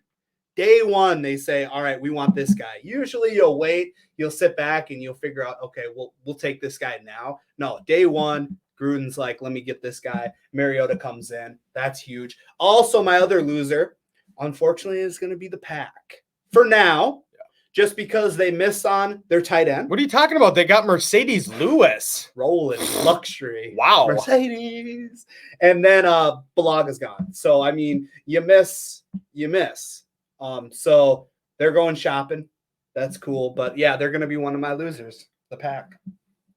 Day one, they say, all right, we want this guy. Usually you'll wait, you'll sit back and you'll figure out, okay, we'll take this guy now. No, day one, Gruden's like, let me get this guy. Mariota comes in. That's huge. Also, my other loser, unfortunately, is going to be the Pack. For now, just because they miss on their tight end. What are you talking about? They got Mercedes Lewis. Rolling luxury. Wow. Mercedes. And then Balaga's gone. So, I mean, you miss. So they're going shopping. That's cool. But, yeah, they're going to be one of my losers, the Pack.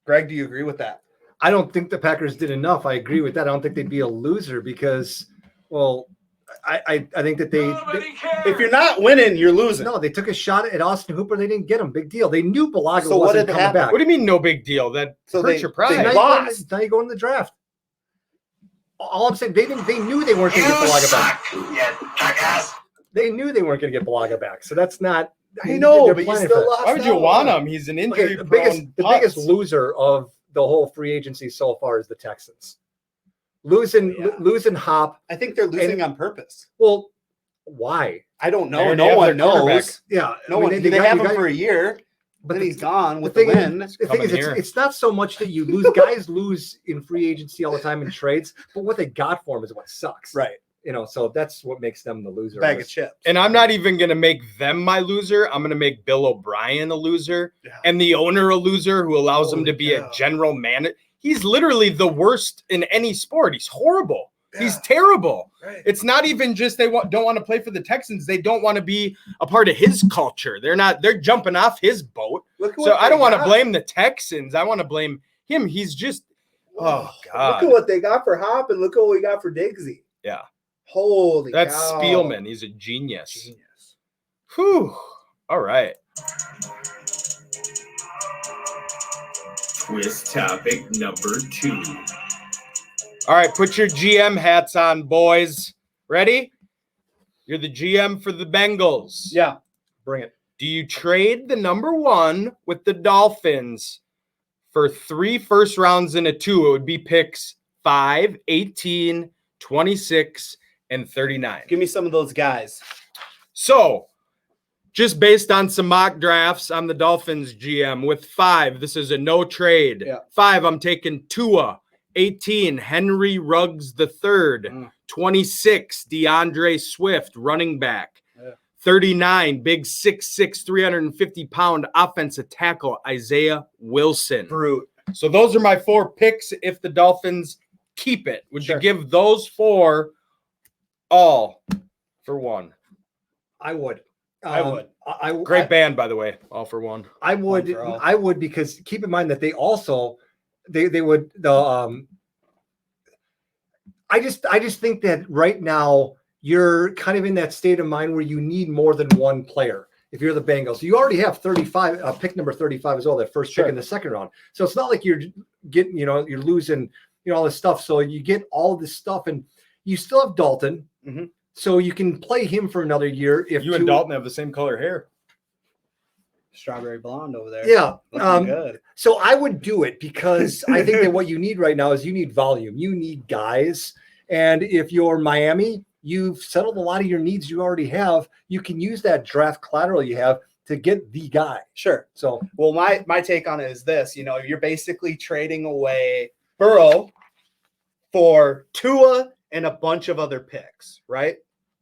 Greg, do you agree with that? I don't think the Packers did enough. I agree with that. I don't think they'd be a loser because, well, I think that they if you're not winning, you're losing. No, they took a shot at Austin Hooper. They didn't get him. Big deal. They knew Balaga wasn't coming back. What do you mean no big deal? That hurts your pride. Now you go in the draft. All I'm saying, they knew they weren't going to get Balaga back. They knew they weren't going to get Balaga back. So that's not. I know, but you still lost. Why would you want him? He's an injury. The biggest loser of the whole free agency so far is the Texans. Losing Hop. I think they're losing on purpose. Well, why? I don't know. No one knows. Yeah, no one. They have him for a year, but then he's gone with the win. The thing is, it's not so much that you lose. Guys lose in free agency all the time in trades, but what they got for him is what sucks. Right. So that's what makes them the loser. Bag of chips. And I'm not even going to make them my loser. I'm going to make Bill O'Brien a loser and the owner a loser who allows him to be a general manager. He's literally the worst in any sport. He's horrible. Yeah. He's terrible. Right. It's not even just they don't want to play for the Texans. They don't want to be a part of his culture. They're jumping off his boat. So I don't want to blame the Texans. I want to blame him. He's just, oh God. Look at what they got for Hop and look at what we got for Diggsy. Yeah. Holy That's cow. Spielman. He's a genius. Whew. All right. Quiz topic number 2. All right, put your GM hats on, boys. Ready? You're the GM for the Bengals. Yeah, bring it. Do you trade the number 1 with the Dolphins for 3 first rounds and a 2? It would be picks 5, 18, 26, and 39. Give me some of those guys. So, just based on some mock drafts, I'm the Dolphins GM with 5. This is a no trade. Yeah. 5, I'm taking Tua. 18, Henry Ruggs III. 26, DeAndre Swift, running back. 39, big 6'6", 350-pound offensive tackle, Isaiah Wilson. Brute. So those are my 4 picks if the Dolphins keep it. Would you give those 4 all for 1? I would. I would. Great band, by the way. All for 1. I would. I would, because keep in mind that they also they would I just think that right now you're kind of in that state of mind where you need more than one player. If you're the Bengals, you already have 35, pick number 35 as well, that first pick in the second round. So it's not like you're getting, you're losing, all this stuff. So you get all this stuff, and You still have Dalton, Mhm. so you can play him for another year. If You and Dalton have the same color hair. Strawberry blonde over there. Yeah. Looking good. So I would do it because I think that what you need right now is you need volume. You need guys. And if you're Miami, you've settled a lot of your needs you already have. You can use that draft collateral you have to get the guy. Sure. So, Well, my take on it is this, you're basically trading away Burrow for Tua and a bunch of other picks, right?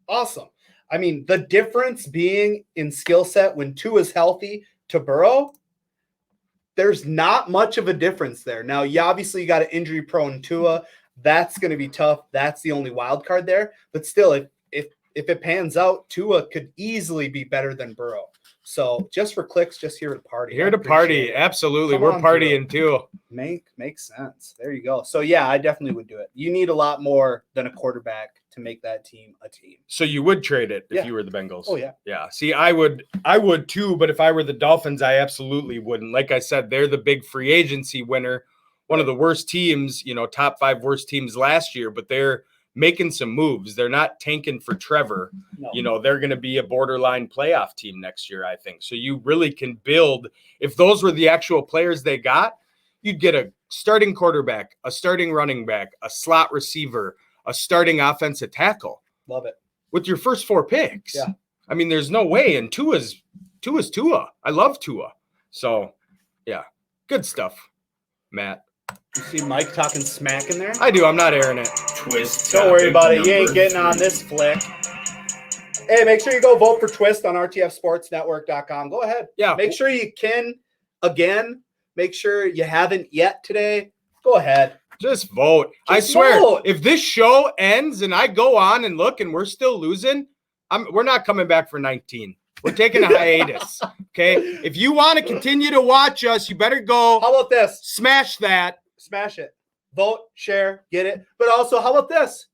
Awesome. I mean, the difference being in skill set when Tua's healthy to Burrow, there's not much of a difference there. Now, you obviously got an injury-prone Tua. That's going to be tough. That's the only wild card there. But still, if it pans out, Tua could easily be better than Burrow. So just for clicks, just here to party. Here to party. Absolutely. Come We're on, partying too. Makes sense. There you go. So yeah, I definitely would do it. You need a lot more than a quarterback to make that team a team. So you would trade it if Yeah. you were the Bengals? Oh yeah. Yeah. See, I would too, but if I were the Dolphins, I absolutely wouldn't. Like I said, they're the big free agency winner, one of the worst teams, top 5 worst teams last year, but they're making some moves. They're not tanking for Trevor. No. They're going to be a borderline playoff team next year, I think. So you really can build, if those were the actual players they got, you'd get a starting quarterback, a starting running back, a slot receiver, a starting offensive tackle. Love it. With your first 4 picks. Yeah. I mean, there's no way. And Tua's Tua. I love Tua. So, yeah, good stuff, Matt. You see Mike talking smack in there? I do. I'm not airing it. Twist. Don't worry about it. You topic ain't getting on this flick. Hey, make sure you go vote for Twist on rtfsportsnetwork.com. Go ahead. Yeah. Make sure you can, again, make sure you haven't yet today. Go ahead. Just vote. I Just swear, vote. if this show ends and I go on and look and we're still losing, we're not coming back for 19. We're taking a hiatus. Okay. If you want to continue to watch us, you better go How about this? smash that. Smash it. Vote, share, get it. But also, how about this?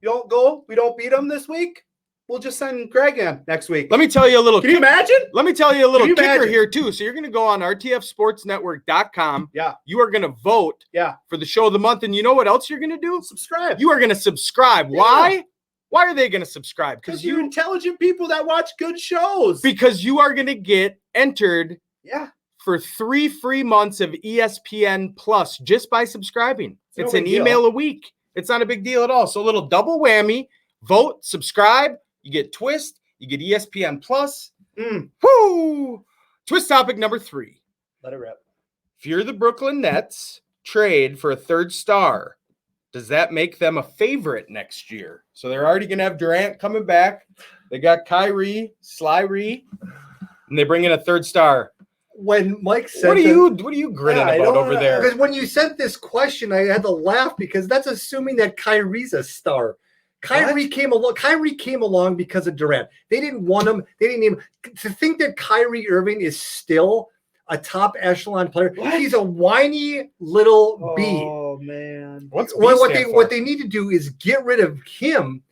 You don't go, we don't beat them this week. We'll just send Greg in next week. Let me tell you a little. Can you imagine? Let me tell you a little Can you kicker imagine? here too. So you're going to go on rtfsportsnetwork.com. Yeah. You are going to vote Yeah. for the show of the month. And you know what else you're going to do? Subscribe. You are going to subscribe. Yeah. Why? Why are they going to subscribe? Because you're intelligent people that watch good shows. Because you are going to get entered Yeah. for 3 free months of ESPN Plus just by subscribing. It's no It's an big deal. email a week. It's not a big deal at all. So a little double whammy. Vote, subscribe. You get Twist. You get ESPN Plus. Woo! Twist topic number 3. Let it rip. If you're the Brooklyn Nets, trade for a 3rd star. Does that make them a favorite next year? So they're already going to have Durant coming back. They got Kyrie, Sly, and they bring in a 3rd star. when Mike said, What are you grinning Yeah, I about don't over know. there? because when you sent this question, I had to laugh because that's assuming that Kyrie's a star. Kyrie came along because of Durant. They didn't want him. They didn't even to think that Kyrie Irving is still a top echelon player. What? He's a whiny little bee. Oh man. What's B What stand what for? they need to do is get rid of him,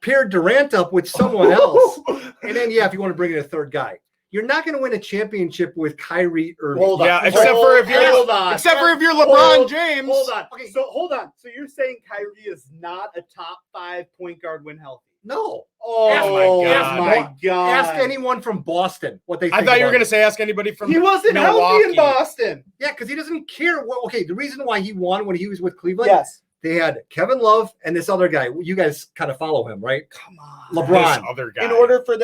pair Durant up with someone else, and then if you want to bring in a 3rd guy, you're not going to win a championship with Kyrie Irving. Hold on. Yeah, except for if you're Hold on. except for if you're LeBron Hold- James. Hold on. Okay. So hold on. So you're saying Kyrie is not a top 5 point guard when healthy? No. Oh Ask- my god. Ask anyone from Boston what they think. I thought you were about going to say ask anybody from He wasn't healthy Milwaukee. in Boston. Yeah, because he doesn't care. Okay, the reason why he won when he was with Cleveland, Yes. they had Kevin Love and this other guy. You guys kind of follow him, right? Come on. LeBron. This other guy. In order for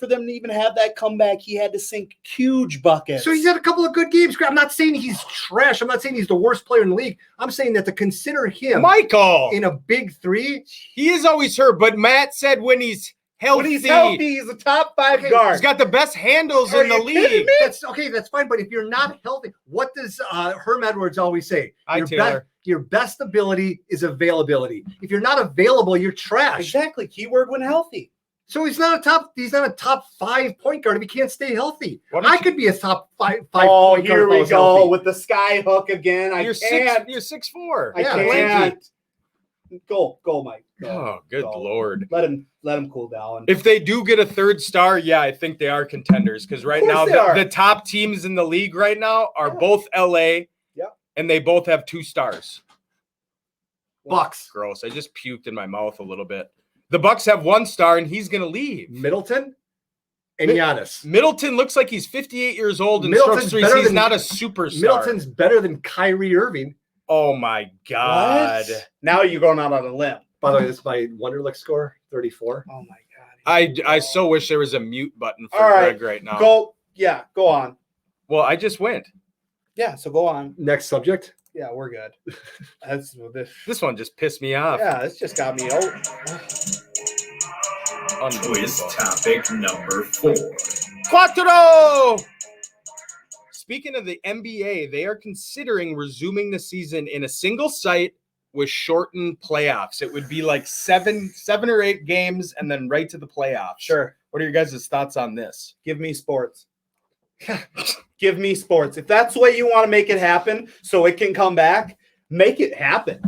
them to even have that comeback, he had to sink huge buckets. So he's had a couple of good games. I'm not saying he's trash. I'm not saying he's the worst player in the league. I'm saying that to consider him Michael. in a big 3. He is always hurt, but Matt said when he's healthy, when he's healthy, he's a top 5 Okay, guard. he's got the best handles Are in the you kidding league. me? That's okay. That's fine. But if you're not healthy, what does Herm Edwards always say? Hi, Taylor. Your best ability is availability. If you're not available, you're trash. Exactly. Keyword when healthy. So he's not a top 5 point guard if he can't stay healthy. Why don't I you- could be a top five Oh, point guard. here if I we was go healthy. with the sky hook again. I You're can't. 6'4". I Yeah, can't. Go, Mike. Go. Oh, good Go. Lord. Let him cool down. If they do get a 3rd star, yeah, I think they are contenders because right course now they are. the top teams in the league right now are Yeah. both LA, Yeah. and they both have 2 stars. Bucks. Gross. I just puked in my mouth a little bit. The Bucks have 1 star, and he's going to leave. Middleton and Giannis. Middleton looks like he's 58 years old and Middleton's strokes threes. better He's than- not a superstar. Middleton's better than Kyrie Irving. Oh, my God. What? Now you're going out on a limb. By the way, this is my Wonderlic score, 34. Oh my God. I so wish there was a mute button for All right. Greg right now. Go on. Well, I just went. Yeah, so go on. Next subject. Yeah, we're good. That's this. This one just pissed me off. Yeah, this just got me out. Quiz topic number 4. Quattro! Speaking of the NBA, they are considering resuming the season in a single site with shortened playoffs. It would be like seven or 8 games and then right to the playoffs. Sure. What are your guys' thoughts on this? Give me sports. Give me sports. If that's the way you want to make it happen so it can come back, make it happen.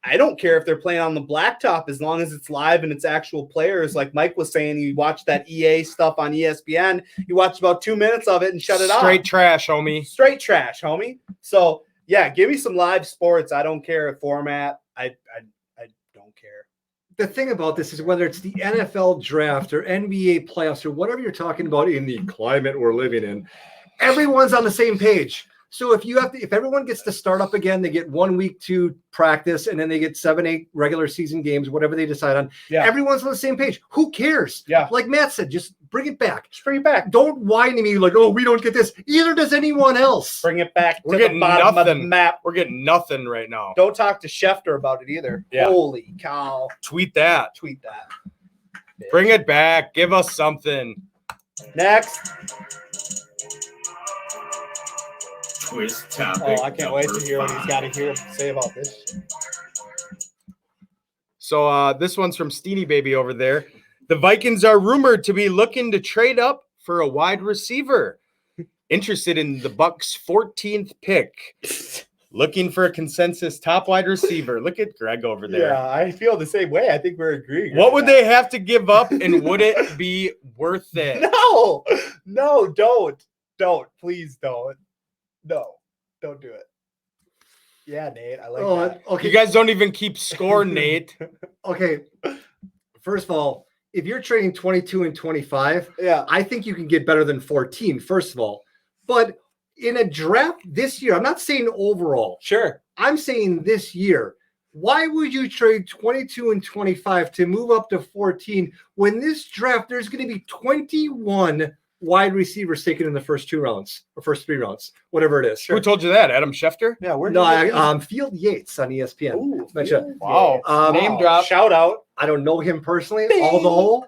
I don't care if they're playing on the blacktop as long as it's live and it's actual players. Like Mike was saying, you watch that EA stuff on ESPN, you watch about 2 minutes of it and shut it off. Straight trash, homie. Straight trash, homie. So, yeah, give me some live sports. I don't care if format. I don't care. The thing about this is whether it's the NFL draft or NBA playoffs or whatever you're talking about in the climate we're living in, everyone's on the same page. So if everyone gets to start up again, they get 1 week to practice, and then they get 7-8 regular season games, whatever they decide on. Yeah. Everyone's on the same page. Who cares? Yeah. Like Matt said, just bring it back. Just bring it back. Don't whine to me like, oh, we don't get this. Either does anyone else. Bring it back We're to the getting bottom of the nothing. map. We're getting nothing right now. Don't talk to Schefter about it either. Yeah. Holy cow. Tweet that. Tweet that. Bring it back. Give us something. Next. Quiz topic. Oh, I can't wait to hear what he's got to say about this. So this one's from Steenie Baby over there. The Vikings are rumored to be looking to trade up for a wide receiver. Interested in the Bucks' 14th pick. Looking for a consensus top wide receiver. Look at Greg over there. Yeah, I feel the same way. I think we're agreeing. What would they have to give up, and would it be worth it? No, don't. Please don't. No, don't do it. Yeah, Nate, I like that. Okay. You guys don't even keep score, Nate. Okay. First of all, if you're trading 22 and 25, Yeah. I think you can get better than 14, first of all. But in a draft this year, I'm not saying overall. Sure. I'm saying this year. Why would you trade 22 and 25 to move up to 14 when this draft there's going to be 21 wide receivers taken in the first 2 rounds or first 3 rounds, whatever it is? Who told you that? Adam Schefter? Yeah, we're Field Yates on ESPN. Ooh, Mention- Wow. Name drop. Shout out. I don't know him personally. Bing. Although,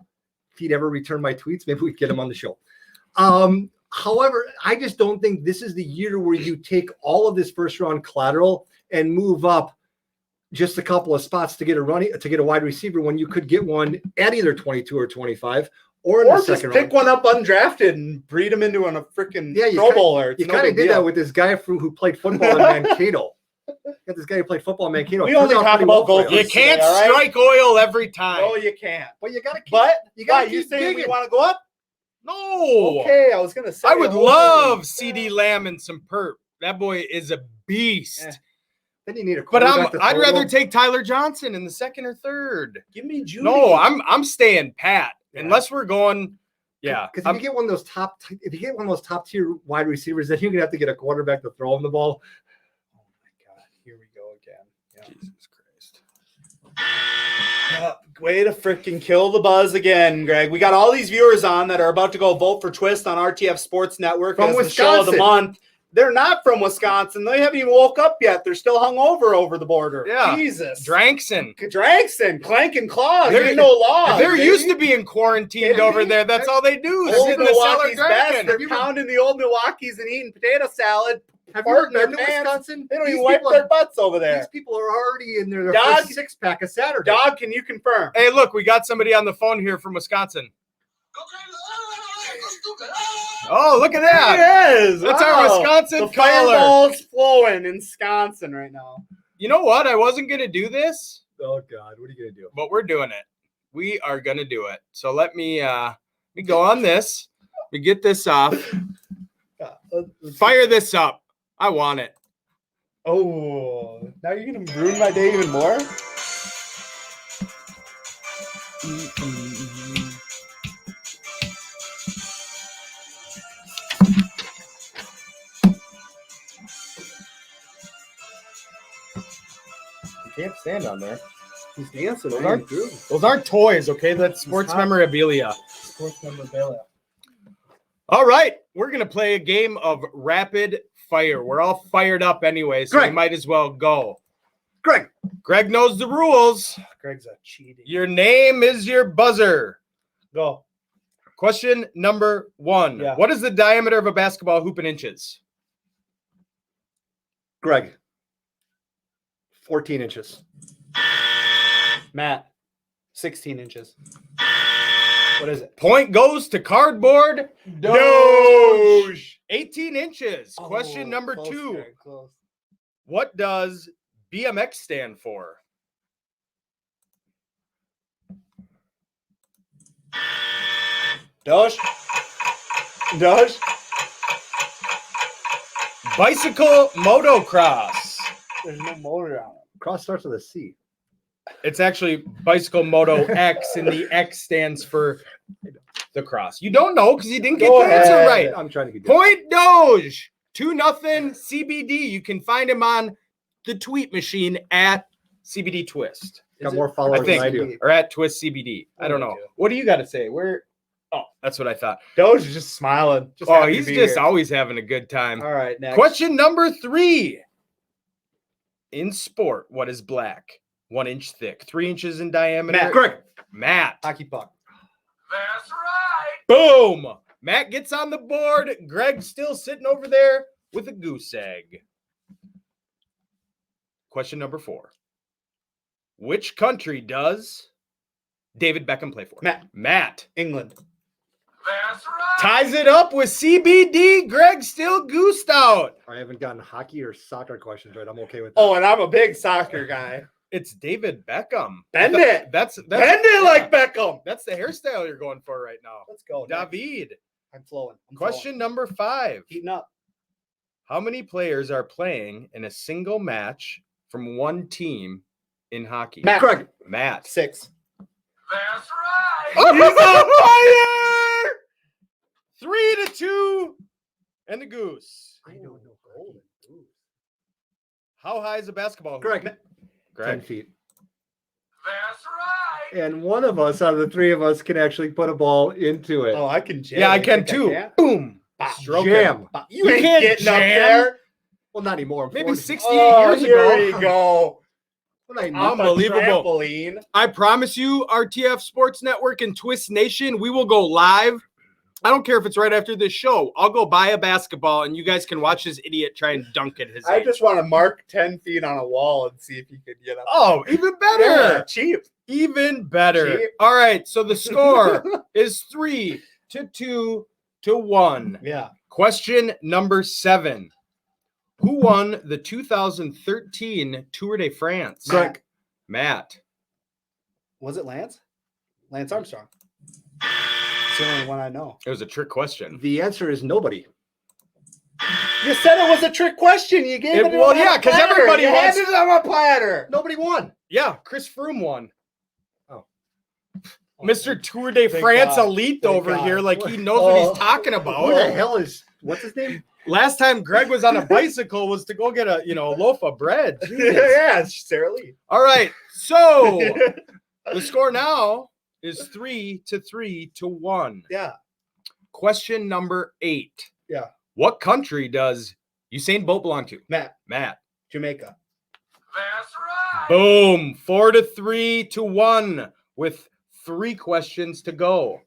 if he'd ever return my tweets, maybe we'd get him on the show. However, I just don't think this is the year where you take all of this first round collateral and move up just a couple of spots to get a wide receiver when you could get one at either 22 or 25 or in the Or just second pick round. one up undrafted and breed them into a freaking Yeah, you Pro Bowler. It's You no kind of big did deal. that with this guy who played football in Mankato. Got this guy who played football in Mankato. We only Turned out talk pretty about well for Gophers. him. You can't All right. strike oil every time. No, you can't. But you got to keep. But you got to you keep saying we digging. want to go up? No. Okay, I was gonna say. I would the whole love thing. CD Lamb and some perp. That boy is a beast. Eh. Then you need a But quarterback to I'd throw rather him. take Tyler Johnson in the second or third. Give me Judy. No, I'm staying pat. Yeah. Unless we're going. Yeah. Because if you get one of those top tier wide receivers, then you're gonna have to get a quarterback to throw him the ball. Oh my God! Here we go again. Yeah. Jesus Christ. Way to freaking kill the buzz again, Greg. We got all these viewers on that are about to go vote for Twist on RTF Sports Network From as the show of the Wisconsin. month. They're not from Wisconsin. They haven't even woke up yet. They're still hungover over the border. Yeah. Jesus. Drankson. Drankson, clanking claws. They're- There ain't no law. They're used to being quarantined Yeah. over there. That's all they do. Old Sit in the cellar Milwaukee's best. drinking. They're pounding the old Milwaukee's and eating potato salad. Have you Fart in been their to pants. Wisconsin? They don't These even wipe people their are- butts over there. These people are already in their Dog- first 6-pack of Saturday. Dog, can you confirm? Hey, look, we got somebody on the phone here from Wisconsin. Oh, look at that. There he is. That's our Wisconsin the caller. fireball's flowing in Wisconsin right now. You know what? I wasn't going to do this, Oh God, what are you gonna do? but we're doing it. We are going to do it. So let me go on this. We get this off. Fire this up. I want it. Oh, now you're gonna ruin my day even more. can't stand on there. He's dancing. Those aren't toys, okay? That's sports hot. memorabilia. Sports memorabilia. All right, we're gonna play a game of rapid fire. We're all fired up anyway, so we Greg. might as well go. Greg. Greg knows the rules. Greg's a cheating. Your name is your buzzer. Go. Question number 1. Yeah. What is the diameter of a basketball hoop in inches? Greg. 14 inches. Matt. 16 inches. What is it? Point goes to cardboard. Doge. 18 inches. Question number close, 2. Greg, close. What does BMX stand for? Doge. Doge. Bicycle motocross. There's no motor on it. Cross starts with a C. It's actually bicycle moto X, and the X stands for the cross. You don't know because you didn't get Go the answer ahead. right. I'm trying to get Point Doge. 2-0 CBD. You can find him on the tweet machine at CBD Twist. Got more followers I think. than I do. Or at Twist CBD. I don't know. Me too. What do you got to say? Where? Oh, that's what I thought. Doge is just smiling. Just Oh, happy to he's be just here. always having a good time. All right, next. Question number 3. In sport, what is black? 1 inch thick, 3 inches in diameter. Matt. Greg. Matt. Hockey puck. That's right. Boom. Matt gets on the board. Greg's still sitting over there with a goose egg. Question number 4. Which country does David Beckham play for? Matt. Matt. England. That's right. Ties it up with CBD. Greg still goosed out. I haven't gotten hockey or soccer questions right. I'm okay with that. Oh, and I'm a big soccer guy. It's David Beckham. Bend it. That's Bend it like Beckham. That's the hairstyle you're going for right now. Let's go. next. David. I'm flowing. I'm Question number 5. flowing. Heating up. How many players are playing in a single match from one team in hockey? Matt. Greg. Matt. 6. That's right. Oh, he's on fire! 3-2 and the goose. I don't know. How high is a basketball hoop? Greg. 10 Greg. feet. That's right. And one of us out of the 3 of us can actually put a ball into it. Oh, I can jam. Yeah, I You can think too. can't? Boom. Bah, Stroke jam. Bah, You ain't can't getting up jam. there. Well, not anymore. I'm Maybe 40. 68 Oh, years here ago. you go. Well, I I'm Unbelievable. a trampoline. I promise you, RTF Sports Network and Twist Nation, we will go live. I don't care if it's right after this show. I'll go buy a basketball, and you guys can watch this idiot try and dunk at his I age. just want to mark 10 feet on a wall and see if you could get up. Oh, even better. Yeah, cheap. Even better. Cheap. All right, so the score is 3-2 to 1. Yeah. Question number 7. Who won the 2013 Tour de France? Greg. Matt. Was it Lance? Lance Armstrong. It's the only one I know. It was a trick question. The answer is nobody. You said it was a trick question. You gave It- it. well, on a yeah, 'cause platter. everybody you wants- handed it on a platter. Nobody won. Yeah, Chris Froome won. Oh. Mr. Tour de Thank France God. elite Thank over God. here, like he knows what he's talking Who the about. hell is, what's his name? Last time Greg was on a bicycle was to go get a loaf of bread. Yeah, it's Sarah Lee. All right, so the score now is 3-3 to 1. Yeah. Question number 8. Yeah. What country does Usain Bolt belong to? Matt, Matt. Jamaica. That's right. Boom. 4-3 to 1 with 3 questions to go.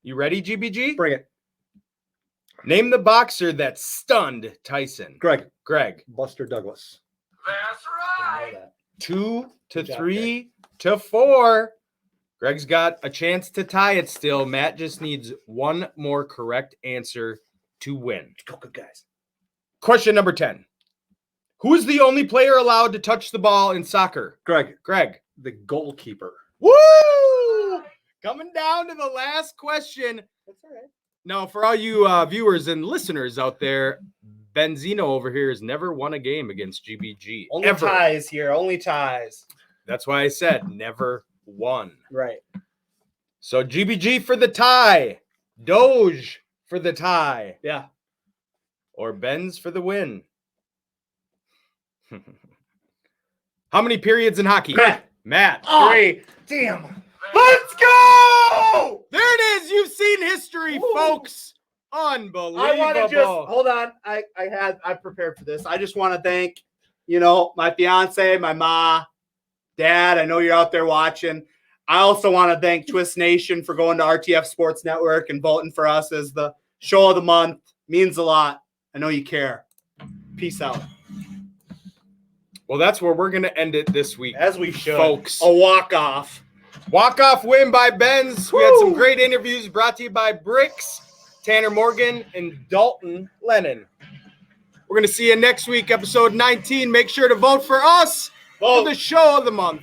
You ready, GBG? Bring it. Name the boxer that stunned Tyson. Greg. Greg. Buster Douglas. That's I know right. that. 2 to Good job, 3 to 4. Greg's got a chance to tie it still. Matt just needs one more correct answer to win. Go, good guys. Question number 10. Who is the only player allowed to touch the ball in soccer? Greg. Greg. The goalkeeper. Woo! Coming down to the last question. That's all right. Now, for all you viewers and listeners out there, Benzino over here has never won a game against GBG. Only ever. ties here. Only ties. That's why I said never won. Right. So GBG for the tie. Doge for the tie. Yeah. Or Benz for the win. How many periods in hockey? Matt. 3. Damn. Let's go! There it is. You've seen history, folks. Unbelievable. I want to just hold on. I prepared for this. I just want to thank, my fiance, my ma, dad. I know you're out there watching. I also want to thank Twist Nation for going to RTF Sports Network and voting for us as the show of the month. Means a lot. I know you care. Peace out. Well, that's where we're going to end it this week. As we should. Folks. A walk-off. Walk-off win by Benz. Woo! We had some great interviews brought to you by Bricks, Tanner Morgan, and Dalton Lehnen. We're going to see you next week, episode 19. Make sure to vote for us for the show of the month.